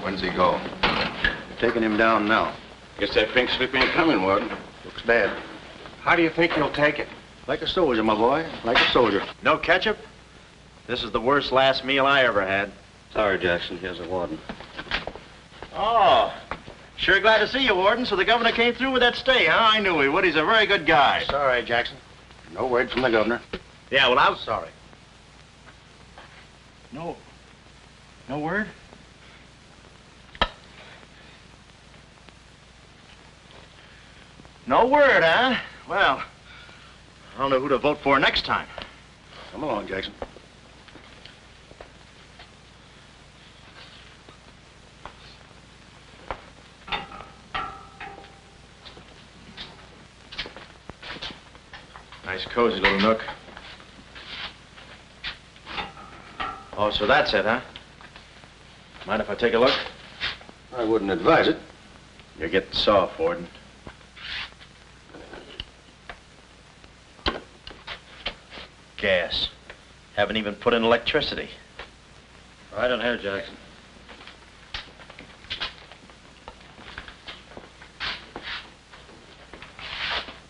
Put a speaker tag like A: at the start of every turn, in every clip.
A: When's he go?
B: Taking him down now.
A: Guess that pink slip ain't coming, Warden.
B: Looks bad.
C: How do you think he'll take it?
B: Like a soldier, my boy. Like a soldier.
D: No ketchup? This is the worst last meal I ever had.
E: Sorry, Jackson. Here's a warden.
D: Oh, sure glad to see you, Warden. So the governor came through with that stay, huh? I knew he would. He's a very good guy.
B: Sorry, Jackson. No word from the governor.
D: Yeah, well, I'm sorry. No word? No word, huh? Well, I don't know who to vote for next time.
B: Come along, Jackson.
D: Nice, cozy little nook. Oh, so that's it, huh? Mind if I take a look?
B: I wouldn't advise it.
D: You're getting soft, Warden. Gas. Haven't even put in electricity.
E: Right on here, Jackson.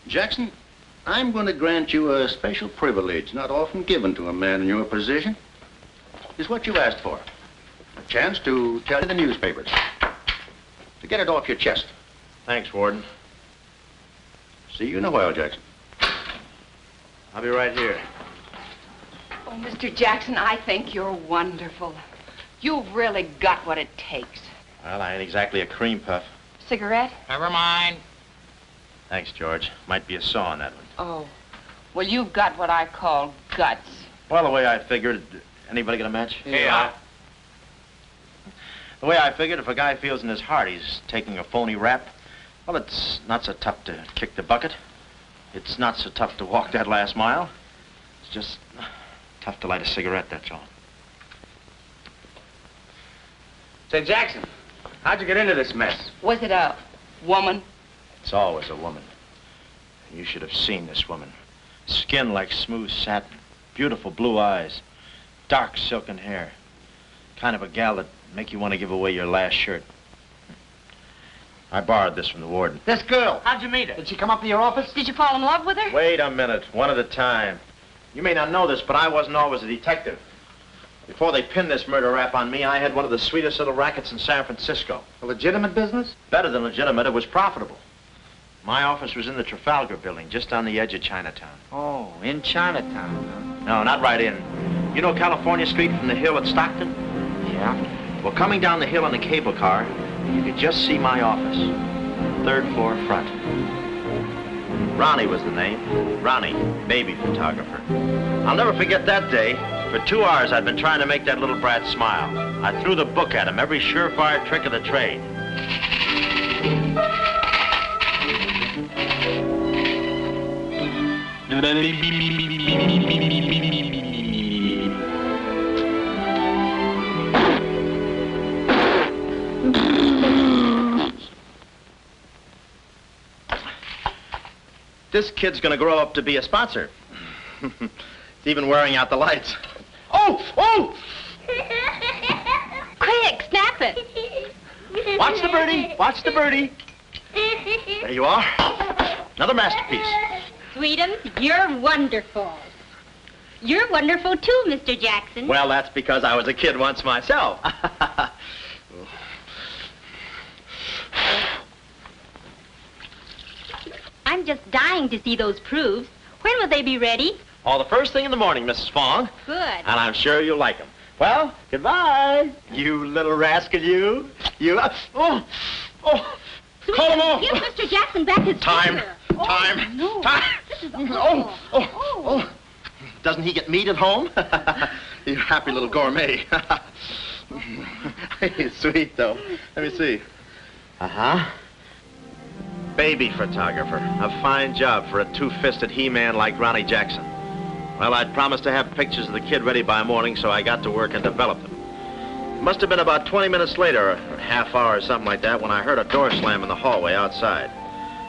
B: Jackson, I'm going to grant you a special privilege not often given to a man in your position. It's what you asked for. A chance to tell you the newspapers. To get it off your chest.
D: Thanks, Warden.
B: See you in a while, Jackson.
D: I'll be right here.
F: Oh, Mr. Jackson, I think you're wonderful. You've really got what it takes.
D: Well, I ain't exactly a cream puff.
F: Cigarette?
C: Never mind.
D: Thanks, George. Might be a saw on that one.
F: Oh, well, you've got what I call guts.
D: Well, the way I figured... Anybody got a match?
C: Yeah.
D: The way I figured, if a guy feels in his heart he's taking a phony rap, well, it's not so tough to kick the bucket. It's not so tough to walk that last mile. It's just tough to light a cigarette, that's all.
C: Say, Jackson, how'd you get into this mess?
F: Was it a woman?
D: It's always a woman. You should have seen this woman. Skin like smooth satin, beautiful blue eyes, dark silken hair. Kind of a gal that'd make you want to give away your last shirt. I borrowed this from the warden.
C: This girl, how'd you meet her? Did she come up to your office?
F: Did you fall in love with her?
D: Wait a minute, one at a time. You may not know this, but I wasn't always a detective. Before they pinned this murder rap on me, I had one of the sweetest little rackets in San Francisco.
C: A legitimate business?
D: Better than legitimate, it was profitable. My office was in the Trafalgar building, just on the edge of Chinatown.
C: Oh, in Chinatown, huh?
D: No, not right in. You know California Street from the hill at Stockton?
C: Yeah.
D: Well, coming down the hill in a cable car, you could just see my office. 3rd floor front. Ronnie was the name. Ronnie, baby photographer. I'll never forget that day. For 2 hours, I'd been trying to make that little brat smile. I threw the book at him, every surefire trick of the trade. This kid's gonna grow up to be a sponsor. It's even wearing out the lights. Oh! Oh!
G: Quick, snap it.
D: Watch the birdie. Watch the birdie. There you are. Another masterpiece.
G: Sweetums, you're wonderful. You're wonderful too, Mr. Jackson.
D: Well, that's because I was a kid once myself.
G: I'm just dying to see those proofs. When will they be ready?
D: Oh, the first thing in the morning, Mrs. Fong.
G: Good.
D: And I'm sure you'll like them. Well, goodbye. You little rascal, you. You. Oh. Call him off.
G: Give Mr. Jackson back his
D: Time.
G: finger.
D: Time.
G: Oh, no.
D: Time.
G: This is awful.
D: Oh. Doesn't he get meat at home? You happy little gourmet. He's sweet, though. Let me see. Uh-huh. Baby photographer. A fine job for a two-fisted he-man like Ronnie Jackson. Well, I'd promised to have pictures of the kid ready by morning, so I got to work and developed them. It must have been about 20 minutes later, or a half hour or something like that, when I heard a door slam in the hallway outside.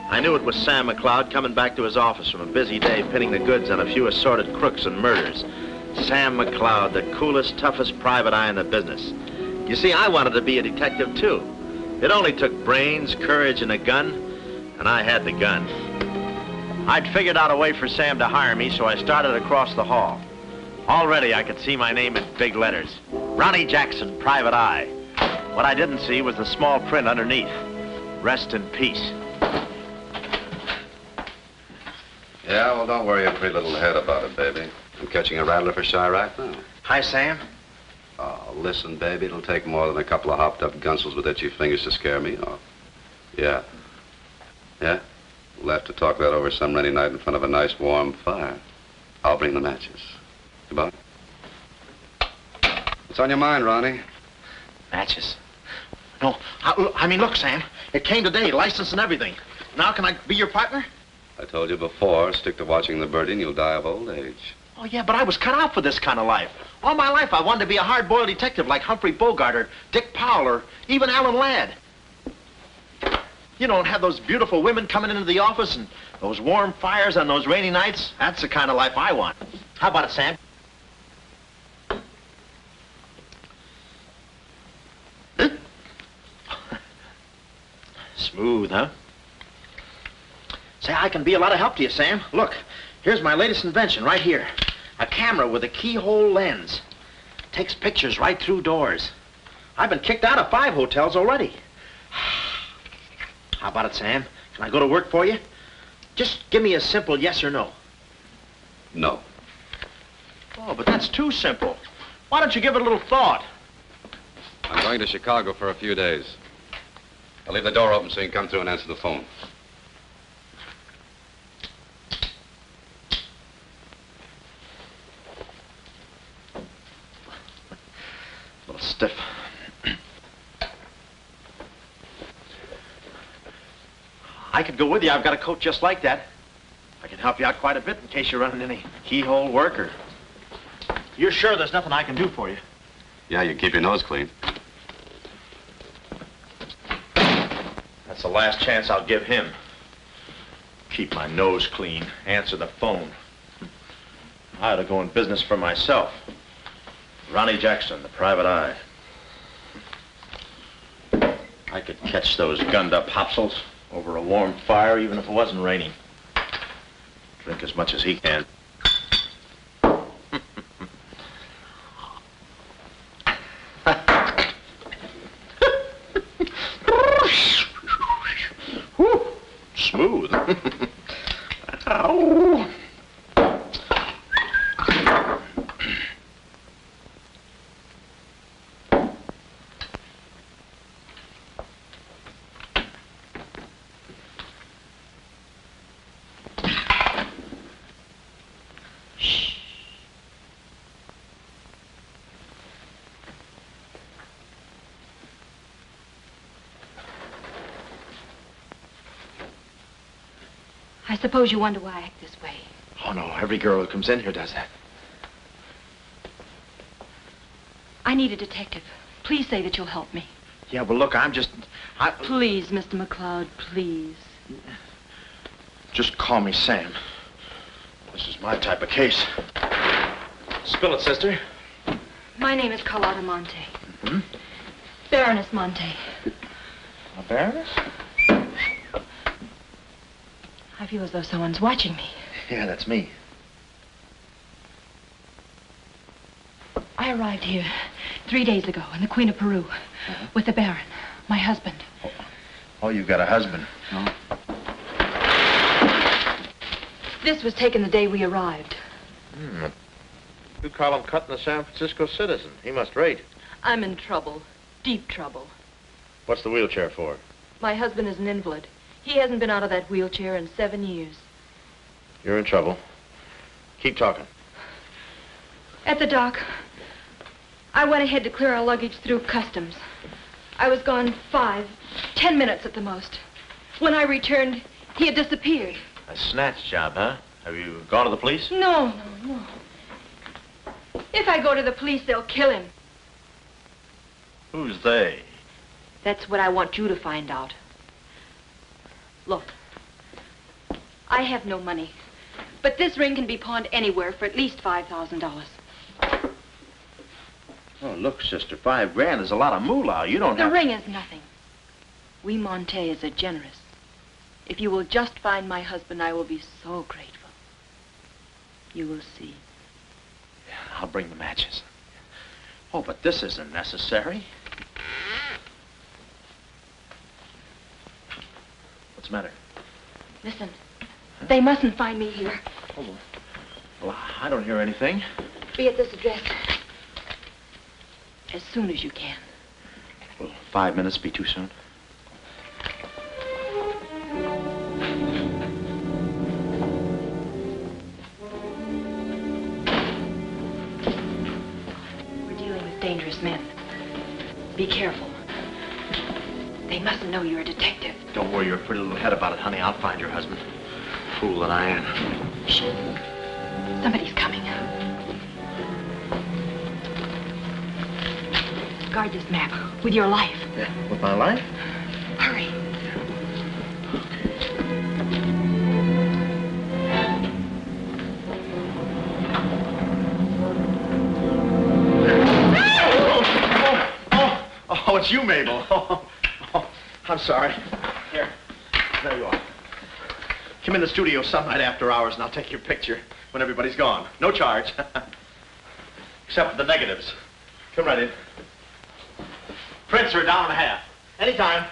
D: I knew it was Sam McLeod coming back to his office from a busy day pinning the goods on a few assorted crooks and murders. Sam McLeod, the coolest, toughest private eye in the business. You see, I wanted to be a detective, too. It only took brains, courage, and a gun, and I had the gun. I'd figured out a way for Sam to hire me, so I started across the hall. Already, I could see my name in big letters. Ronnie Jackson, Private Eye. What I didn't see was the small print underneath. Rest in peace.
A: Yeah, well, don't worry your pretty little head about it, baby. I'm catching a rattler for Chirac now.
D: Hi, Sam.
A: Oh, listen, baby, it'll take more than a couple of hopped-up gunsels with itchy fingers to scare me off. Yeah. Yeah? We'll have to talk that over some rainy night in front of a nice warm fire. I'll bring the matches. Goodbye. What's on your mind, Ronnie?
D: Matches. No, I mean, look, Sam. It came today, license and everything. Now can I be your partner?
A: I told you before, stick to watching the birdie and you'll die of old age.
D: Oh, yeah, but I was cut out for this kind of life. All my life, I wanted to be a hard-boiled detective like Humphrey Bogart or Dick Powell or even Alan Ladd. You know, and have those beautiful women coming into the office and those warm fires on those rainy nights. That's the kind of life I want. How about it, Sam? Smooth, huh? Say, I can be a lot of help to you, Sam. Look, here's my latest invention right here. A camera with a keyhole lens. Takes pictures right through doors. I've been kicked out of 5 hotels already. How about it, Sam? Can I go to work for you? Just give me a simple yes or no.
A: No.
D: Oh, but that's too simple. Why don't you give it a little thought?
A: I'm going to Chicago for a few days. I'll leave the door open so you can come through and answer the phone.
D: A little stiff. I could go with you. I've got a coat just like that. I can help you out quite a bit in case you're running any keyhole work or... You're sure there's nothing I can do for you?
A: Yeah, you keep your nose clean.
D: That's the last chance I'll give him. Keep my nose clean. Answer the phone. I ought to go in business for myself. Ronnie Jackson, the Private Eye. I could catch those gunned-up hopsels over a warm fire even if it wasn't raining. Drink as much as he can. Whew, smooth. Ow.
F: I suppose you wonder why I act this way.
D: Oh, no, every girl who comes in here does that.
F: I need a detective. Please say that you'll help me.
D: Yeah, well, look,
F: Please, Mr. McCloud, please.
D: Just call me Sam. This is my type of case. Spill it, sister.
F: My name is Carlotta Montay.
D: Hmm?
F: Baroness Montay.
D: A baroness?
F: I feel as though someone's watching me.
D: Yeah, that's me.
F: I arrived here 3 days ago in the Queen of Peru with the Baron, my husband.
D: Oh, you've got a husband.
A: Oh.
F: This was taken the day we arrived.
D: You call him cutting the San Francisco citizen. He must rate.
F: I'm in trouble, deep trouble.
D: What's the wheelchair for?
F: My husband is an invalid. He hasn't been out of that wheelchair in 7 years.
D: You're in trouble. Keep talking.
F: At the dock, I went ahead to clear our luggage through customs. I was gone 5, 10 minutes at the most. When I returned, he had disappeared.
D: A snatch job, huh? Have you gone to the police?
F: No. If I go to the police, they'll kill him.
D: Who's they?
F: That's what I want you to find out. Look, I have no money, but this ring can be pawned anywhere for at least $5,000.
D: Oh, look, sister, $5 is a lot of moolah. You don't
F: The
D: have...
F: ring is nothing. We Montays are generous. If you will just find my husband, I will be so grateful. You will see.
D: I'll bring the matches. Oh, but this isn't necessary. What's the matter?
F: Listen, they mustn't find me here.
D: Hold on. Well, I don't hear anything.
F: Be at this address as soon as you can.
D: Will 5 minutes be too soon?
F: We're dealing with dangerous men. Be careful. They mustn't know you're a detective.
D: Don't worry your pretty little head about it, honey. I'll find your husband. Fool that I am.
F: Shh. Somebody's coming. Guard this map with your life.
D: Yeah, with my life?
F: Hurry.
D: Oh, it's you, Mabel. Oh, I'm sorry. Here, there you are. Come in the studio some night after hours and I'll take your picture when everybody's gone. No charge. Except for the negatives. Come right in. Prints are $1.50. Anytime.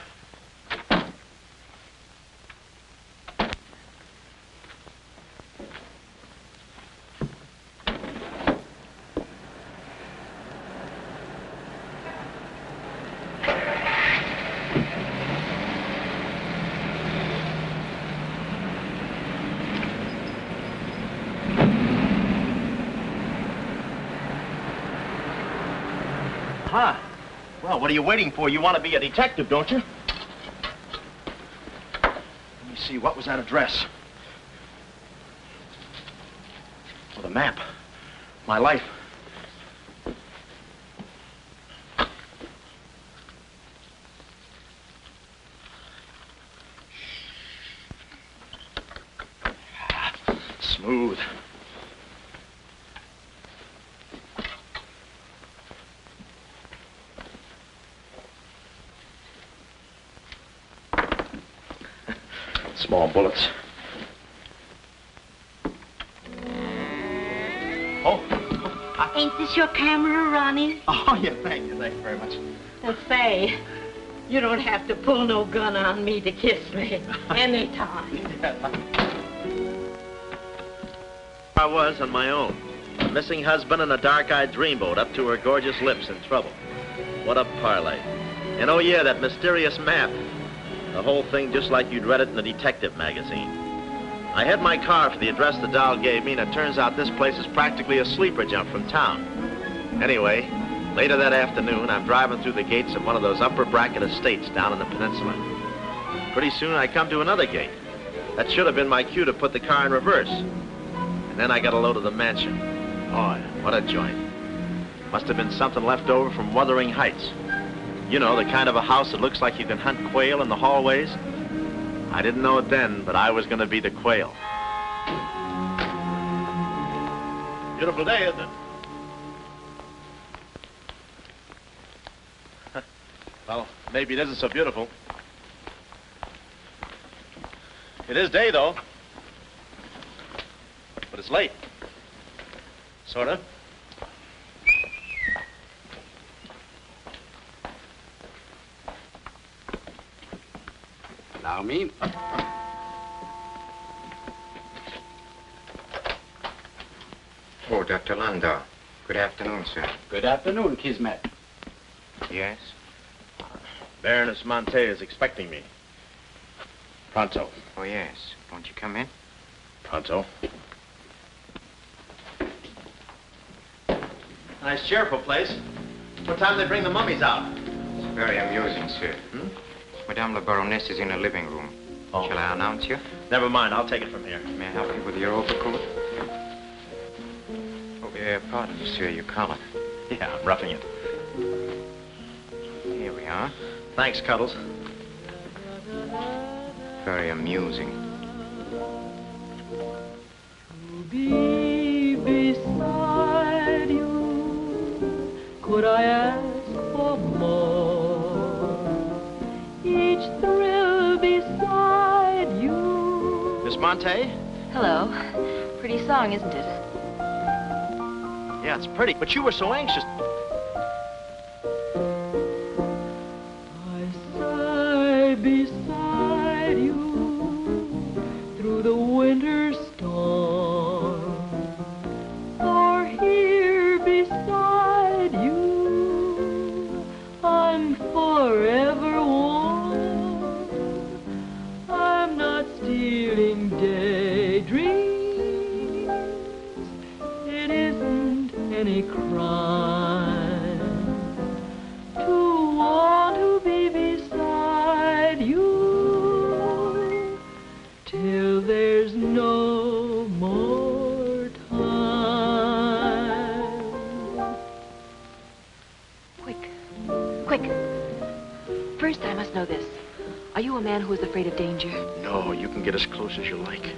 D: Huh. Well, what are you waiting for? You want to be a detective, don't you? Let me see, what was that address? Oh, the map. My life. Smooth. Small bullets. Oh.
G: Ain't this your camera, Ronnie?
D: Oh, yeah, thank you very much.
H: And say, you don't have to pull no gun on me to kiss me anytime.
D: I was on my own. A missing husband and a dark-eyed dreamboat up to her gorgeous lips in trouble. What a parlay. And oh yeah, that mysterious map. The whole thing just like you'd read it in a detective magazine. I had my car for the address the doll gave me, and it turns out this place is practically a sleeper jump from town. Anyway, later that afternoon, I'm driving through the gates of one of those upper bracket estates down in the peninsula. Pretty soon, I come to another gate. That should have been my cue to put the car in reverse. And then I got a load of the mansion. Oh, what a joint. Must have been something left over from Wuthering Heights. You know, the kind of a house that looks like you can hunt quail in the hallways. I didn't know it then, but I was going to be the quail. Beautiful day, isn't it? Well, maybe it isn't so beautiful. It is day, though. But it's late. Sort of.
A: Allow me.
I: Oh, Dr. Landau. Good afternoon, sir.
C: Good afternoon, Kismet.
I: Yes?
D: Baroness Montay is expecting me. Pronto.
I: Oh, yes. Won't you come in?
D: Pronto. Nice, cheerful place. What time do they bring the mummies out?
I: It's very amusing, sir. Madame la Baroness is in the living room.
D: Oh.
I: Shall I announce you?
D: Never mind, I'll take it from here.
I: May I help you with your overcoat? Oh, pardon me, sir, your collar.
D: Yeah, I'm roughing it.
I: Here we are.
D: Thanks, Cuddles.
I: Very amusing.
H: To be beside you, could I
J: thrill beside you.
D: Miss Montay?
F: Hello. Pretty song, isn't it?
D: Yeah, it's pretty, but you were so anxious.
J: I sigh beside you through the winter storm. For here beside you, I'm forever warm. I'm not stealing daydreams. It isn't any crime to want to be beside you till there's no more time.
F: Quick. First, I must know this. Are you a man who is afraid of danger?
D: No, you can get as close as you like.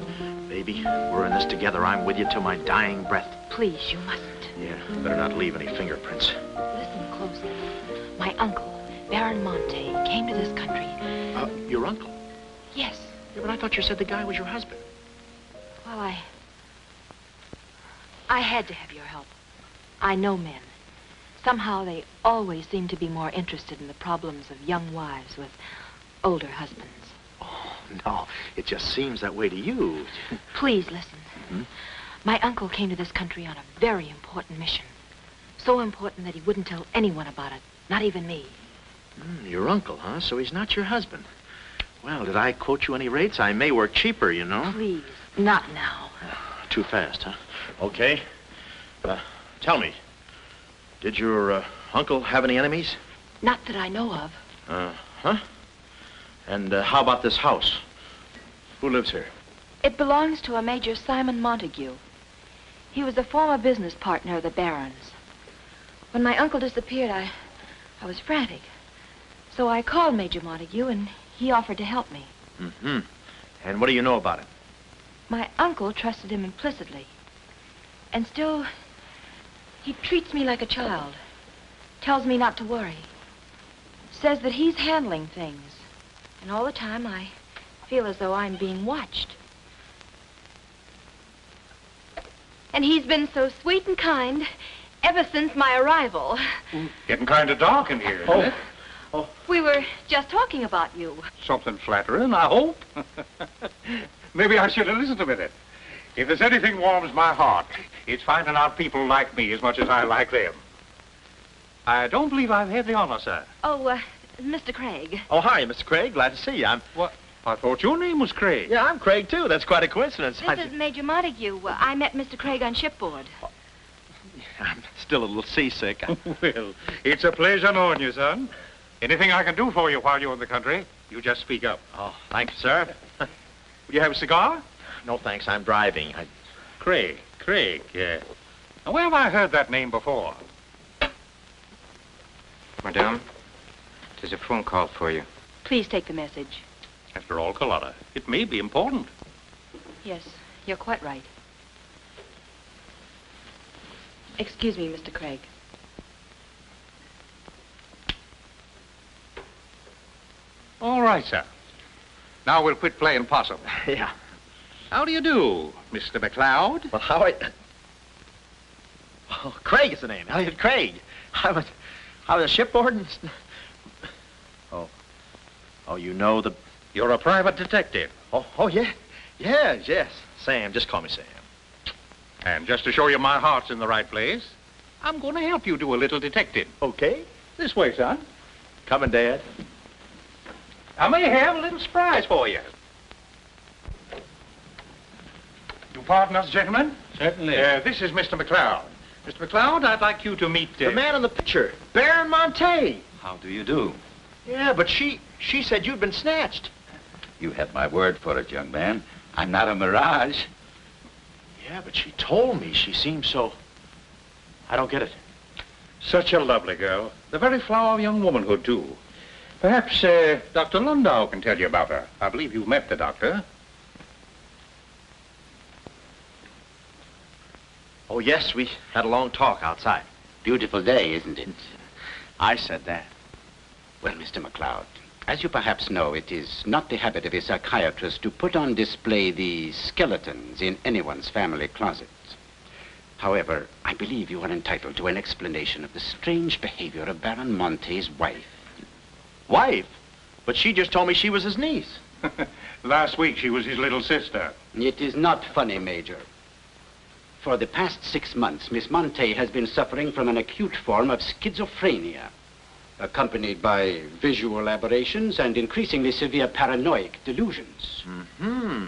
D: Baby, we're in this together. I'm with you till my dying breath.
F: Please, you mustn't.
D: Yeah, better not leave any fingerprints.
F: Listen closely. My uncle, Baron Montay, came to this country.
D: Your uncle?
F: Yes.
D: Yeah, but I thought you said the guy was your husband.
F: Well, I had to have your help. I know men. Somehow they always seem to be more interested in the problems of young wives with older husbands.
D: Oh, no, it just seems that way to you.
F: Please listen. My uncle came to this country on a very important mission. So important that he wouldn't tell anyone about it, not even me.
D: Your uncle, huh? So he's not your husband. Well, did I quote you any rates? I may work cheaper, you know.
F: Please, not now.
D: Too fast, huh? Okay. Tell me, did your uncle have any enemies?
F: Not that I know of.
D: Huh? And how about this house? Who lives here?
F: It belongs to a Major Simon Montague. He was a former business partner of the Baron's. When my uncle disappeared, I was frantic. So I called Major Montague, and he offered to help me.
D: Mm-hmm. And what do you know about him?
F: My uncle trusted him implicitly. And still, he treats me like a child. Tells me not to worry. Says that he's handling things. And all the time, I feel as though I'm being watched. And he's been so sweet and kind ever since my arrival.
K: Getting kind of dark in here, isn't it?
F: We were just talking about you.
K: Something flattering, I hope. Maybe I should have listened a minute. If there's anything warms my heart, it's finding out people like me as much as I like them. I don't believe I've had the honor, sir.
F: Oh, Mr. Craig.
D: Oh, hi, Mr. Craig. Glad to see you.
K: What? I thought your name was Craig.
D: Yeah, I'm Craig, too. That's quite a coincidence.
F: This is Major Montague. I met Mr. Craig on shipboard.
D: I'm still a little seasick.
K: Well, it's a pleasure knowing you, son. Anything I can do for you while you're in the country, you just speak up.
D: Oh, thank you, sir.
K: Would you have a cigar?
D: No, thanks. I'm driving.
K: Craig, yeah. Now, where have I heard that name before?
I: Madame, there's a phone call for you.
F: Please take the message.
K: After all, Carlotta, it may be important.
F: Yes, you're quite right. Excuse me, Mr. Craig.
K: All right, sir. Now we'll quit playing possum.
D: Yeah.
K: How do you do, Mr. McLeod?
D: Well, how Oh, Craig is the name. Elliot Craig. I was shipboard and... Oh, you know the...
K: You're a private detective.
D: Oh, yeah. Yes. Sam, just call me Sam.
K: And just to show you my heart's in the right place, I'm going to help you do a little detecting.
D: Okay.
K: This way, son.
D: Coming, Dad.
K: I may have a little surprise for you. You pardon us, gentlemen?
E: Certainly.
K: This is Mr. McLeod. Mr. McLeod, I'd like you to meet...
D: The man in the picture, Baron Montay.
L: How do you do?
D: Yeah, but she said you'd been snatched.
L: You have my word for it, young man. I'm not a mirage.
D: Yeah, but she told me she seemed so... I don't get it.
K: Such a lovely girl. The very flower of young womanhood, too. Perhaps Dr. Lundau can tell you about her. I believe you've met the doctor.
D: Oh, yes, we had a long talk outside.
L: Beautiful day, isn't it?
D: I said that.
L: Well, Mr. McLeod,
M: As you perhaps know, it is not the habit of a psychiatrist to put on display the skeletons in anyone's family closets. However, I believe you are entitled to an explanation of the strange behavior of Baron Montay's wife.
D: Wife? But she just told me she was his niece.
K: Last week, she was his little sister.
M: It is not funny, Major. For the past 6 months, Miss Montay has been suffering from an acute form of schizophrenia, accompanied by visual aberrations and increasingly severe paranoid delusions.
D: Mm-hmm.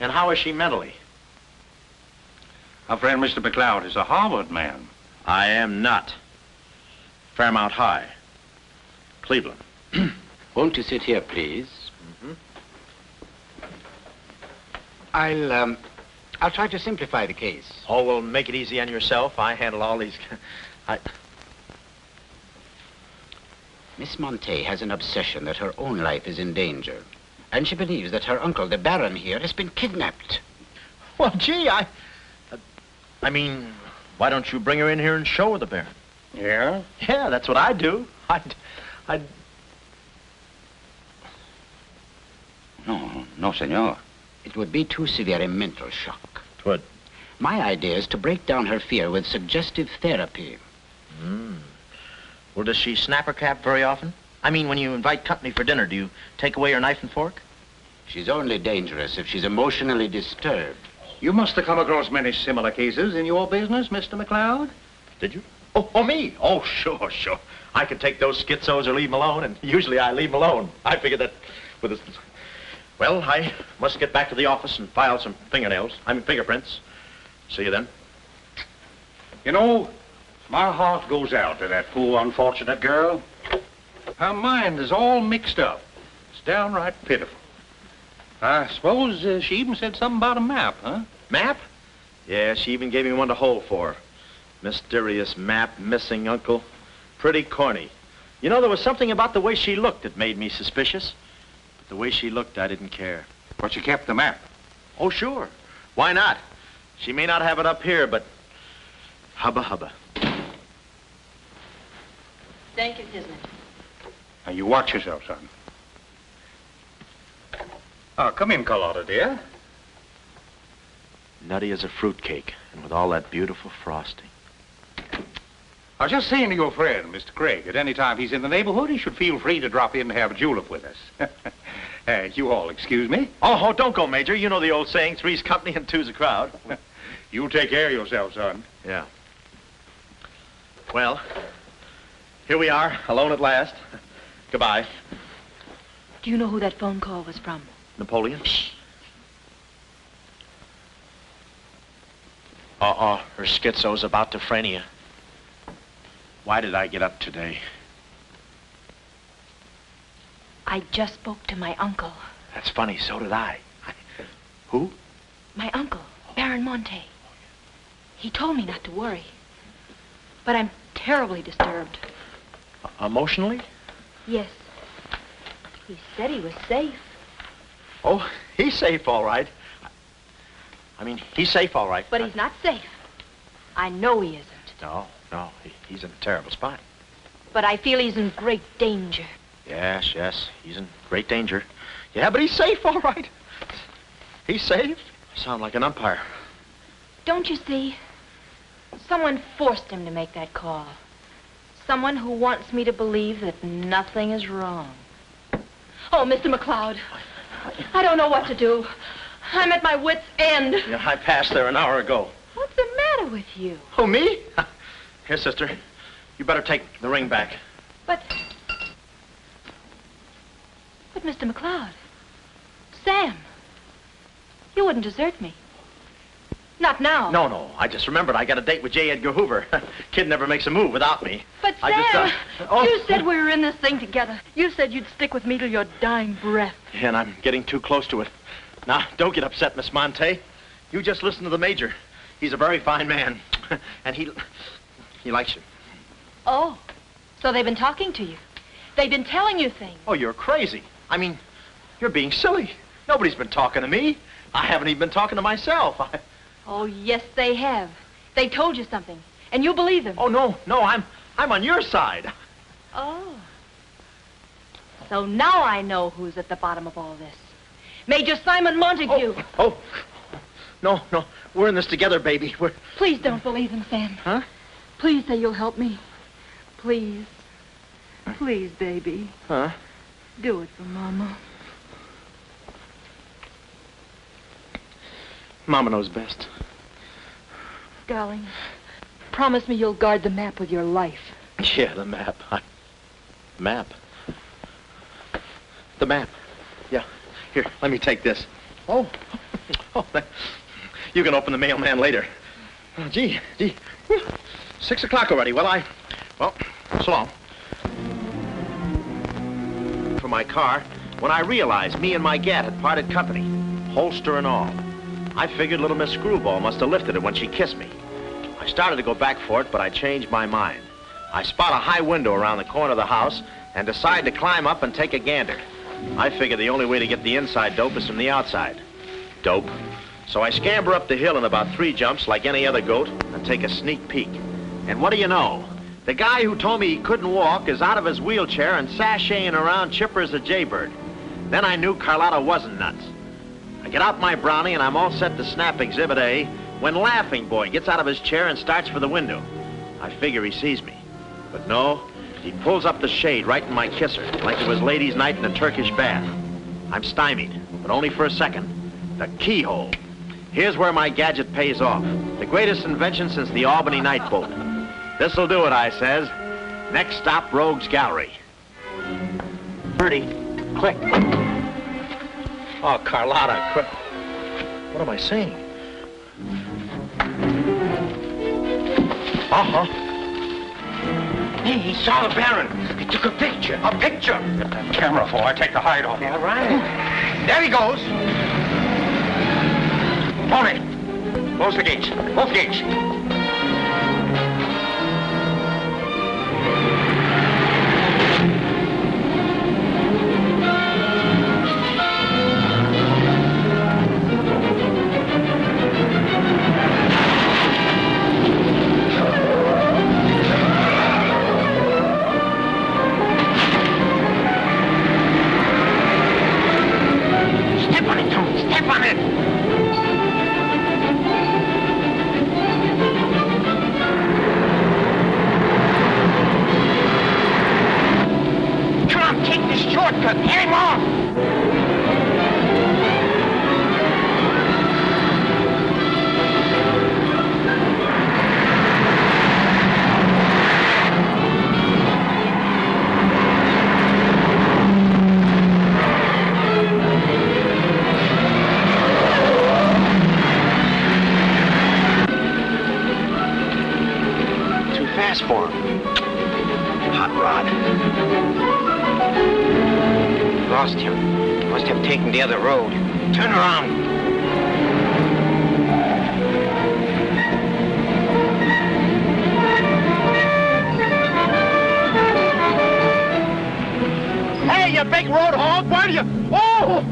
D: And how is she mentally?
K: Our friend Mr. McLeod is a Harvard man.
D: I am not. Fairmount High. Cleveland.
M: Won't you sit here, please?
D: Mm-hmm.
M: I'll try to simplify the case.
D: Oh, well, make it easy on yourself. I handle all these...
M: Miss Montay has an obsession that her own life is in danger. And she believes that her uncle, the Baron here, has been kidnapped.
D: Well, gee, I mean, why don't you bring her in here and show her the Baron?
K: Yeah?
D: Yeah, that's what I'd do.
M: No, senor. It would be too severe a mental shock.
D: Twould.
M: My idea is to break down her fear with suggestive therapy.
D: Well, does she snap her cap very often? I mean, when you invite company for dinner, do you take away her knife and fork?
M: She's only dangerous if she's emotionally disturbed.
K: You must have come across many similar cases in your business, Mr. McLeod.
D: Did you? Oh, me? Oh, sure. I could take those schizos or leave them alone, and usually I leave them alone. I figured that with this... Well, I must get back to the office and file some fingerprints. See you then.
K: You know, my heart goes out to that poor, unfortunate girl. Her mind is all mixed up. It's downright pitiful. I suppose she even said something about a map, huh?
D: Map? Yeah, she even gave me one to hold for. Mysterious map, missing uncle. Pretty corny. You know, there was something about the way she looked that made me suspicious. But the way she looked, I didn't care.
K: But she kept the map.
D: Oh, sure. Why not? She may not have it up here, but hubba hubba.
H: Thank you, Kismet.
K: Now, you watch yourself, son. Come in, Carlotta, dear.
D: Nutty as a fruitcake, and with all that beautiful frosting.
K: I was just saying to your friend, Mr. Craig, at any time he's in the neighborhood, he should feel free to drop in and have a julep with us. You all excuse me?
D: Oh, don't go, Major. You know the old saying, three's company and two's a crowd.
K: You take care of yourself, son.
D: Yeah. Well, here we are, alone at last. Goodbye.
F: Do you know who that phone call was from?
D: Napoleon?
F: Shh.
D: Her schizo's about to frania. Why did I get up today?
F: I just spoke to my uncle.
D: That's funny, so did I. Who?
F: My uncle, Baron Montay. He told me not to worry. But I'm terribly disturbed.
D: Emotionally?
F: Yes. He said he was safe.
D: Oh, he's safe, all right. I mean, he's safe, all right.
F: But he's not safe. I know he isn't.
D: No, he's in a terrible spot.
F: But I feel he's in great danger.
D: Yes, he's in great danger. Yeah, but he's safe, all right. He's safe. Sound like an umpire.
F: Don't you see? Someone forced him to make that call. Someone who wants me to believe that nothing is wrong. Oh, Mr. McLeod, I don't know what to do. I'm at my wit's end.
D: Yeah, I passed there an hour ago.
F: What's the matter with you?
D: Oh, me? Here, sister. You better take the ring back.
F: But Mr. McLeod, Sam, you wouldn't desert me. Not now.
D: No. I just remembered I got a date with J. Edgar Hoover. Kid never makes a move without me.
F: But Sam, you said we were in this thing together. You said you'd stick with me till your dying breath.
D: Yeah, and I'm getting too close to it. Now, don't get upset, Miss Montay. You just listen to the Major. He's a very fine man. And he likes you.
F: Oh, so they've been talking to you. They've been telling you things.
D: Oh, you're crazy. I mean, you're being silly. Nobody's been talking to me. I haven't even been talking to myself.
F: Oh, yes, they have. They told you something, and you believe them.
D: Oh, no, I'm on your side.
F: Oh. So now I know who's at the bottom of all this. Major Simon Montague.
D: Oh. No. We're in this together, baby.
F: Please don't believe him, Sam.
D: Huh?
F: Please say you'll help me. Please. Please, baby.
D: Huh?
F: Do it for Mama.
D: Mama knows best.
F: Darling, promise me you'll guard the map with your life.
D: Yeah, the map. Map? The map. Yeah. Here, let me take this. Oh. You can open the mailman later. Oh, gee. 6 o'clock already. Well, so long. For my car, when I realized me and my gat had parted company, holster and all, I figured little Miss Screwball must have lifted it when she kissed me. I started to go back for it, but I changed my mind. I spot a high window around the corner of the house and decide to climb up and take a gander. I figure the only way to get the inside dope is from the outside. Dope. So I scamper up the hill in about 3 jumps like any other goat and take a sneak peek. And what do you know? The guy who told me he couldn't walk is out of his wheelchair and sashaying around chipper as a jaybird. Then I knew Carlotta wasn't nuts. I get out my brownie and I'm all set to snap Exhibit A when Laughing Boy gets out of his chair and starts for the window. I figure he sees me. But no, he pulls up the shade right in my kisser, like it was ladies' night in a Turkish bath. I'm stymied, but only for a second. The keyhole. Here's where my gadget pays off. The greatest invention since the Albany night boat. This'll do it, I says. Next stop, Rogue's Gallery. Birdie, quick. Oh, Carlotta, quick. What am I saying? Uh-huh.
C: Hey, he saw the Baron. He took a picture.
K: A picture? Get that camera for I take the hide off.
C: All right.
K: There he goes. Tony, close the gates. Both gates.
C: Step on it, Tony. Step on it. Take this shortcut. Get him off!
D: Too fast for him. Hot rod.
C: Lost him. Must have taken the other road. Turn around.
D: Hey, you big road hog, where do you... Oh!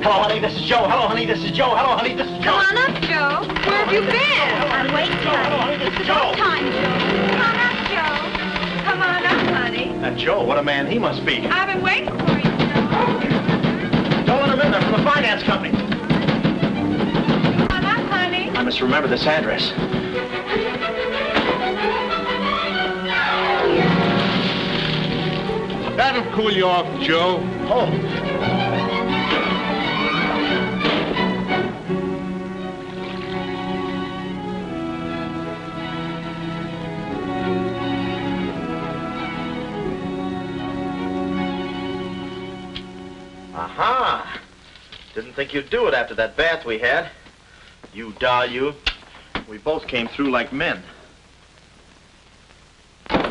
D: Hello, honey, this is Joe. Hello, honey, this is Joe. Hello, honey, this is Joe.
F: Come on up, Joe. Where have you been? I'm waiting, honey. It's about time, Joe. Come on up, Joe. Come on up, honey.
D: That Joe, what a man he must be.
F: I've been waiting for you, Joe.
D: Don't let him in. They're from the finance company.
F: Come on up, honey.
D: I must remember this address.
K: That'll cool you off, Joe.
D: Oh. Didn't think you'd do it after that bath we had. You doll, you. We both came through like men. Oh,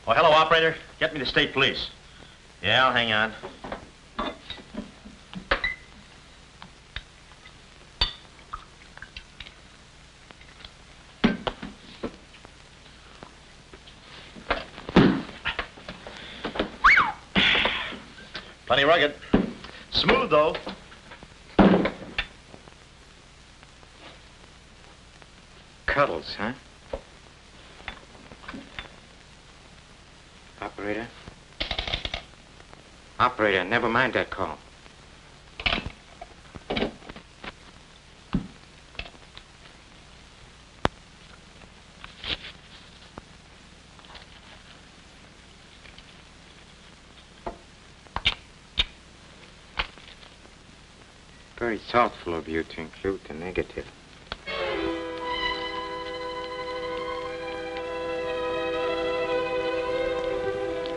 D: hello, operator. Get me the state police. Yeah, I'll hang on. Plenty rugged. Smooth, though.
I: Cuddles, huh? Operator? Operator, never mind that call. Very thoughtful of you to include the negative.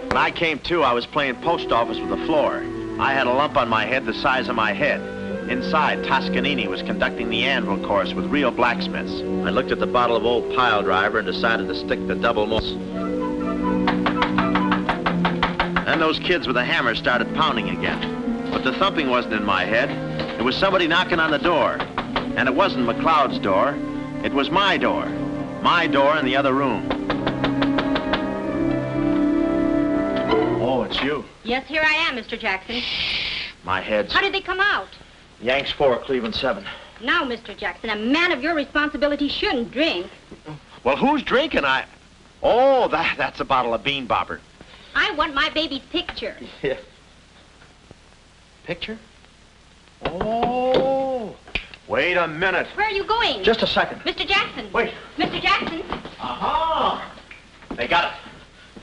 D: When I came to, I was playing post office with the floor. I had a lump on my head the size of my head. Inside, Toscanini was conducting the anvil course with real blacksmiths. I looked at the bottle of old pile driver and decided to stick the double malt. Then those kids with a hammer started pounding again. But the thumping wasn't in my head. It was somebody knocking on the door. And it wasn't McLeod's door. It was my door. My door in the other room. Oh, it's you.
G: Yes, here I am, Mr. Jackson.
D: My head's...
G: How did they come out?
D: Yanks 4, Cleveland 7.
G: Now, Mr. Jackson, a man of your responsibility shouldn't drink.
D: Well, who's drinking? Oh, that's a bottle of Bean Bobber.
G: I want my baby's picture.
D: Yeah. Picture? Oh. Wait a minute.
G: Where are you going?
D: Just a second.
G: Mr. Jackson.
D: Wait.
G: Mr. Jackson.
D: Aha! They got it.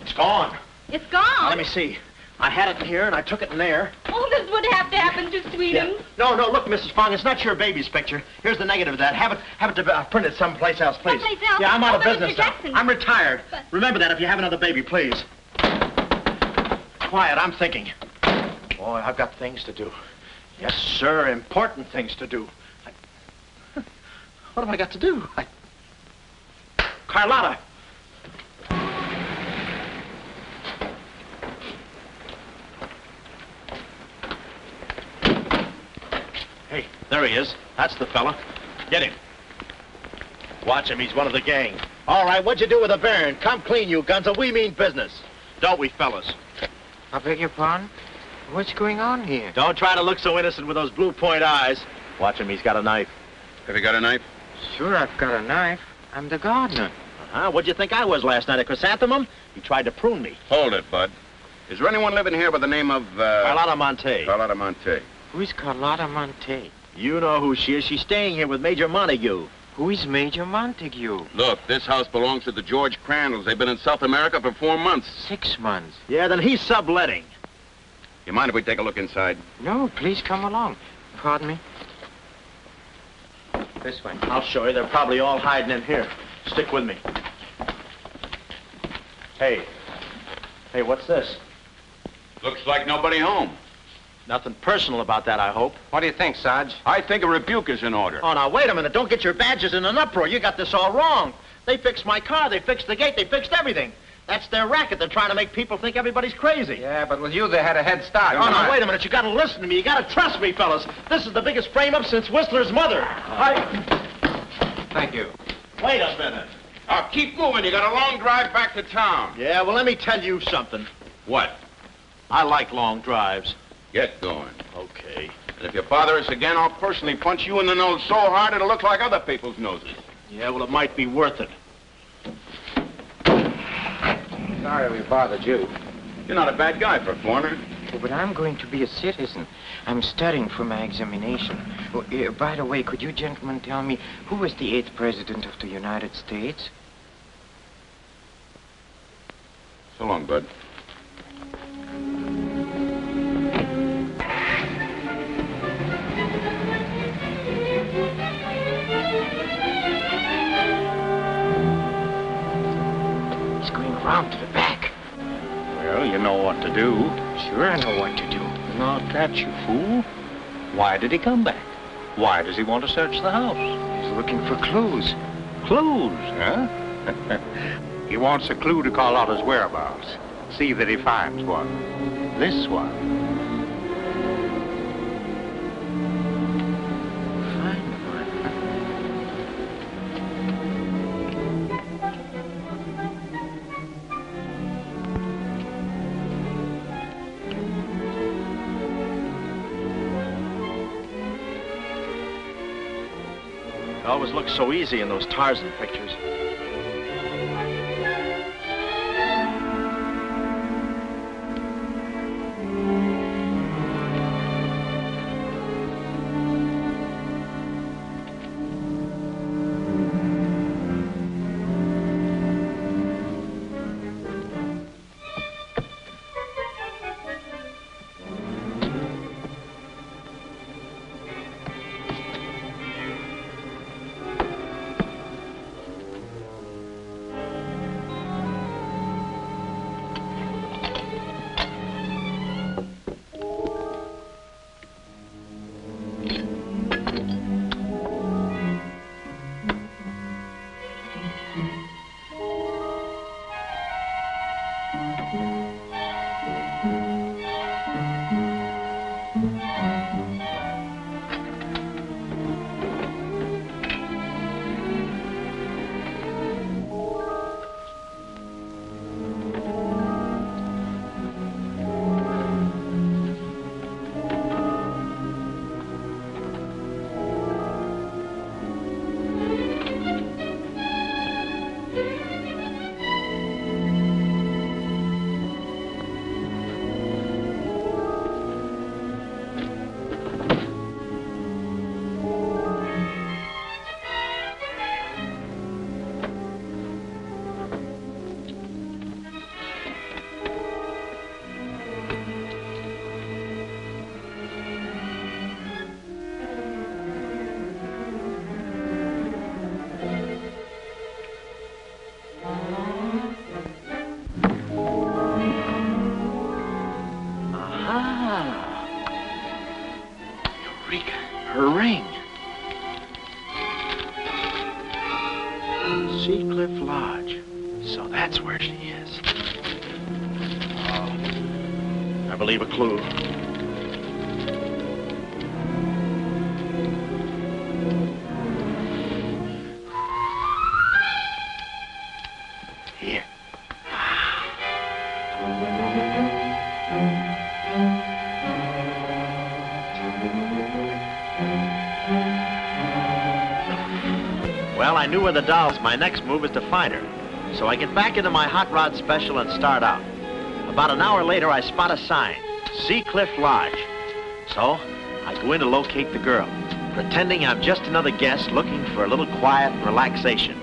D: It's gone.
G: It's gone.
D: Now, let me see. I had it in here, and I took it in there.
G: Oh, this would have to happen to Sweden.
D: Yeah. No, look, Mrs. Fong, it's not your baby's picture. Here's the negative of that. Have it printed someplace else, please.
G: Someplace else?
D: Yeah, I'm out of
G: but
D: business
G: Mr.
D: now.
G: Jackson.
D: I'm retired.
G: But...
D: Remember that if you have another baby, please. Quiet, I'm thinking. Boy, I've got things to do. Yes, sir, important things to do. What have I got to do? Carlotta! Hey, there he is. That's the fella. Get him. Watch him. He's one of the gang. All right, what'd you do with the baron? Come clean, you gunzo. We mean business. Don't we, fellas?
I: I beg your pardon? What's going on here?
D: Don't try to look so innocent with those blue point eyes. Watch him. He's got a knife.
A: Have you got a knife?
I: Sure, I've got a knife. I'm the gardener.
D: What'd you think I was last night, a chrysanthemum? He tried to prune me.
A: Hold it, Bud. Is there anyone living here by the name of,
D: Carlotta Montay.
A: Carlotta Montay.
I: Who is Carlotta Montay?
D: You know who she is. She's staying here with Major Montague.
I: Who is Major Montague?
A: Look, this house belongs to the George Crandalls. They've been in South America for 4 months.
I: 6 months.
D: Yeah, then he's subletting.
A: You mind if we take a look inside?
I: No, please come along. Pardon me? This way.
D: I'll show you. They're probably all hiding in here. Stick with me. Hey, what's this?
A: Looks like nobody home.
D: Nothing personal about that, I hope.
I: What do you think, Sarge?
A: I think a rebuke is in order.
D: Oh, now, wait a minute. Don't get your badges in an uproar. You got this all wrong. They fixed my car. They fixed the gate. They fixed everything. That's their racket. They're trying to make people think everybody's crazy.
I: Yeah, but with you, they had a head start.
D: Oh, now, wait a minute. You got to listen to me. You got to trust me, fellas. This is the biggest frame-up since Whistler's mother.
I: Thank you.
D: Wait a minute.
A: Now, keep moving. You got a long drive back to town.
D: Yeah, well, let me tell you something.
A: What?
D: I like long drives.
A: Get going.
D: Okay.
A: And if you bother us again, I'll personally punch you in the nose so hard it'll look like other people's noses.
D: Yeah, well, it might be worth it.
I: Sorry we bothered you.
A: You're not a bad guy for a foreigner.
I: Oh, but I'm going to be a citizen. I'm studying for my examination. Oh, by the way, could you gentlemen tell me who was the 8th president of the United States?
A: So long, Bud.
I: going around to the back.
K: Well, you know what to do.
I: Sure, I know what to do.
K: Not that, you fool. Why did he come back? Why does he want to search the house?
I: He's looking for clues.
K: Clues, huh? He wants a clue to call out his whereabouts. See that he finds one. This one.
D: It always looks so easy in those Tarzan pictures. Her ring. Seacliff Lodge. So that's where she is. Oh, I believe a clue. Here. Well, I knew where the doll was. My next move is to find her. So I get back into my hot rod special and start out. About an hour later, I spot a sign, Seacliff Lodge. So I go in to locate the girl, pretending I'm just another guest looking for a little quiet and relaxation.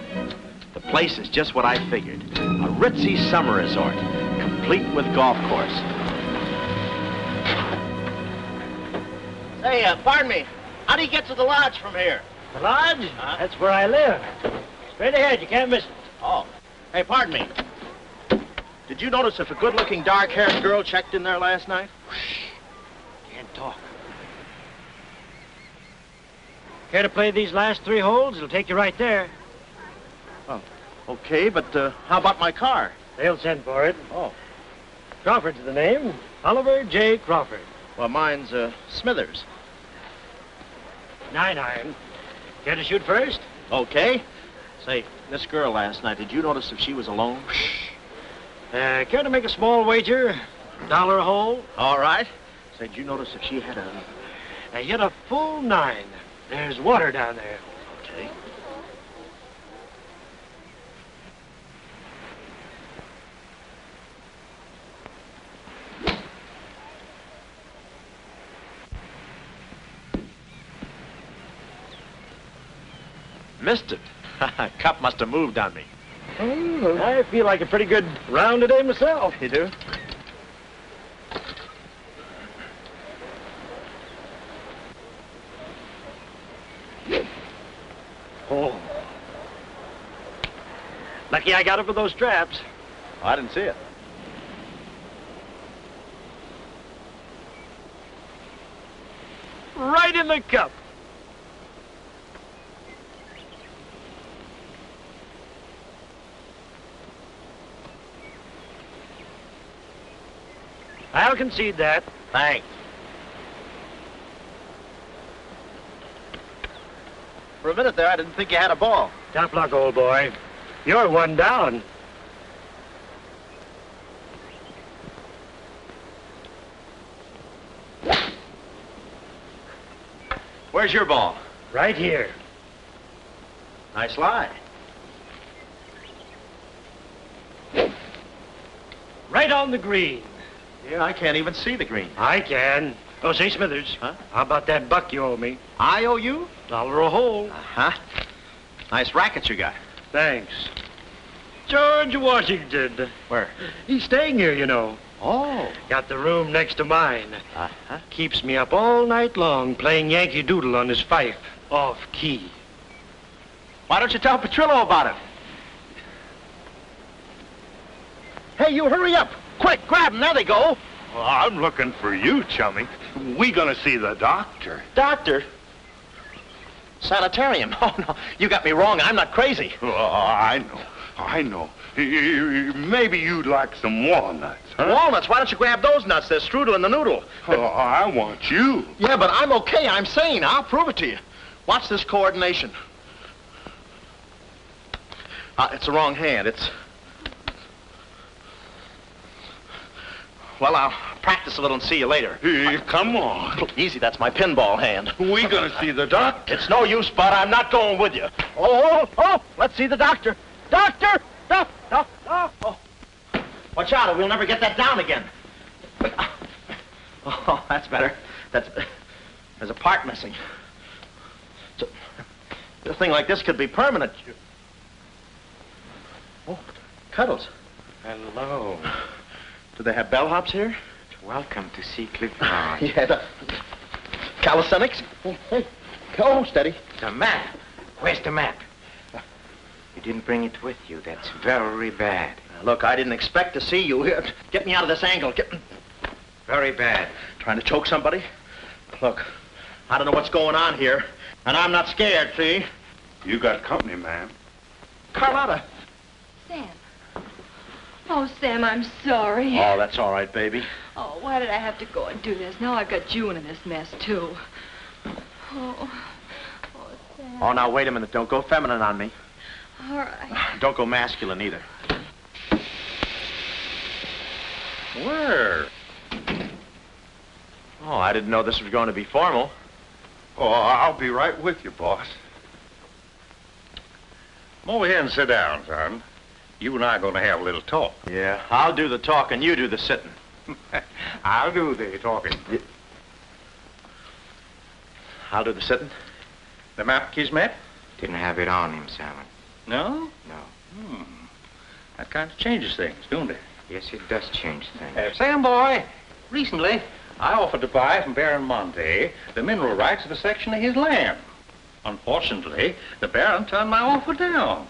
D: The place is just what I figured, a ritzy summer resort, complete with golf course.
N: Hey, pardon me. How do you get to the lodge from here?
E: The lodge? That's where I live. Straight ahead, you can't miss it.
N: Oh. Hey, pardon me. Did you notice if a good-looking, dark-haired girl checked in there last night?
E: Can't talk. Care to play these last 3 holes? It'll take you right there.
N: Oh, okay, but how about my car?
E: They'll send for it.
N: Oh.
E: Crawford's the name. Oliver J. Crawford.
N: Well, mine's Smithers.
E: 9 iron. Care to shoot first?
N: Okay. Say, this girl last night, did you notice if she was alone?
E: Care to make a small wager? $1 a hole?
N: All right. Say, did you notice if she had a...
E: You hit a full 9. There's water down there.
N: Okay.
D: Missed it. Cup must have moved on me.
E: I feel like a pretty good round today myself.
D: You do?
E: Oh. Lucky I got up with those straps.
N: Oh, I didn't see it.
E: Right in the cup. I'll concede that.
N: Thanks. For a minute there, I didn't think you had a ball.
E: Tough luck, old boy. You're one down.
N: Where's your ball?
E: Right here.
N: Nice lie.
E: Right on the green.
N: Yeah, I can't even see the green.
E: I can. Oh, say, Smithers.
N: Huh?
E: How about that buck you owe me?
N: I owe you?
E: $1 a hole.
N: Uh-huh. Nice rackets you got.
E: Thanks. George Washington.
N: Where?
E: He's staying here, you know.
N: Oh.
E: Got the room next to mine.
N: Uh-huh.
E: Keeps me up all night long playing Yankee Doodle on his fife. Off key.
N: Why don't you tell Petrillo about it? Hey, you hurry up. Quick, grab them. There they go.
K: Well, I'm looking for you, chummy. We gonna see the doctor.
N: Doctor? Sanitarium. Oh, no. You got me wrong. I'm not crazy.
K: Oh, I know. Maybe you'd like some walnuts, huh?
N: Walnuts? Why don't you grab those nuts? There's strudel in the noodle.
K: Oh, I want you.
N: Yeah, but I'm okay. I'm sane. I'll prove it to you. Watch this coordination. It's the wrong hand. It's... Well, I'll practice a little and see you later.
K: Hey, come on.
N: Easy, that's my pinball hand.
K: We gonna see the doctor.
N: It's no use, Bud. I'm not going with you. Oh, let's see the doctor. Doctor! Oh. Watch out, or we'll never get that down again. Oh, that's better. There's a part missing. So, a thing like this could be permanent. Oh, Cuddles.
I: Hello.
N: Do they have bellhops here?
I: Welcome to see Clifford.
N: Yeah, the calisthenics. Hey, go, steady.
I: The map. Where's the map? You didn't bring it with you. That's very bad.
N: Look, I didn't expect to see you here. Get me out of this angle.
I: Very bad.
N: Trying to choke somebody? Look, I don't know what's going on here, and I'm not scared, see?
K: You got company, ma'am.
N: Carlotta.
F: Sam. Oh, Sam, I'm sorry.
N: Oh, that's all right, baby.
F: Oh, why did I have to go and do this? Now I've got June in this mess, too. Oh, Sam.
N: Oh, now, wait a minute. Don't go feminine on me.
F: All right.
N: Don't go masculine, either.
K: Where?
N: Oh, I didn't know this was going to be formal.
K: Oh, I'll be right with you, boss. Come over here and sit down, son. You and I are going to have a little talk.
N: Yeah, I'll do the talking, you do the sitting.
K: I'll do the talking.
N: Yeah. I'll do the sitting.
K: The map, Kismet?
I: Didn't have it on him, Simon.
K: No?
I: No.
K: That kind of changes things, don't it?
I: Yes, it does change things.
K: Sam, boy, recently I offered to buy from Baron Montay the mineral rights of a section of his land. Unfortunately, the Baron turned my offer down.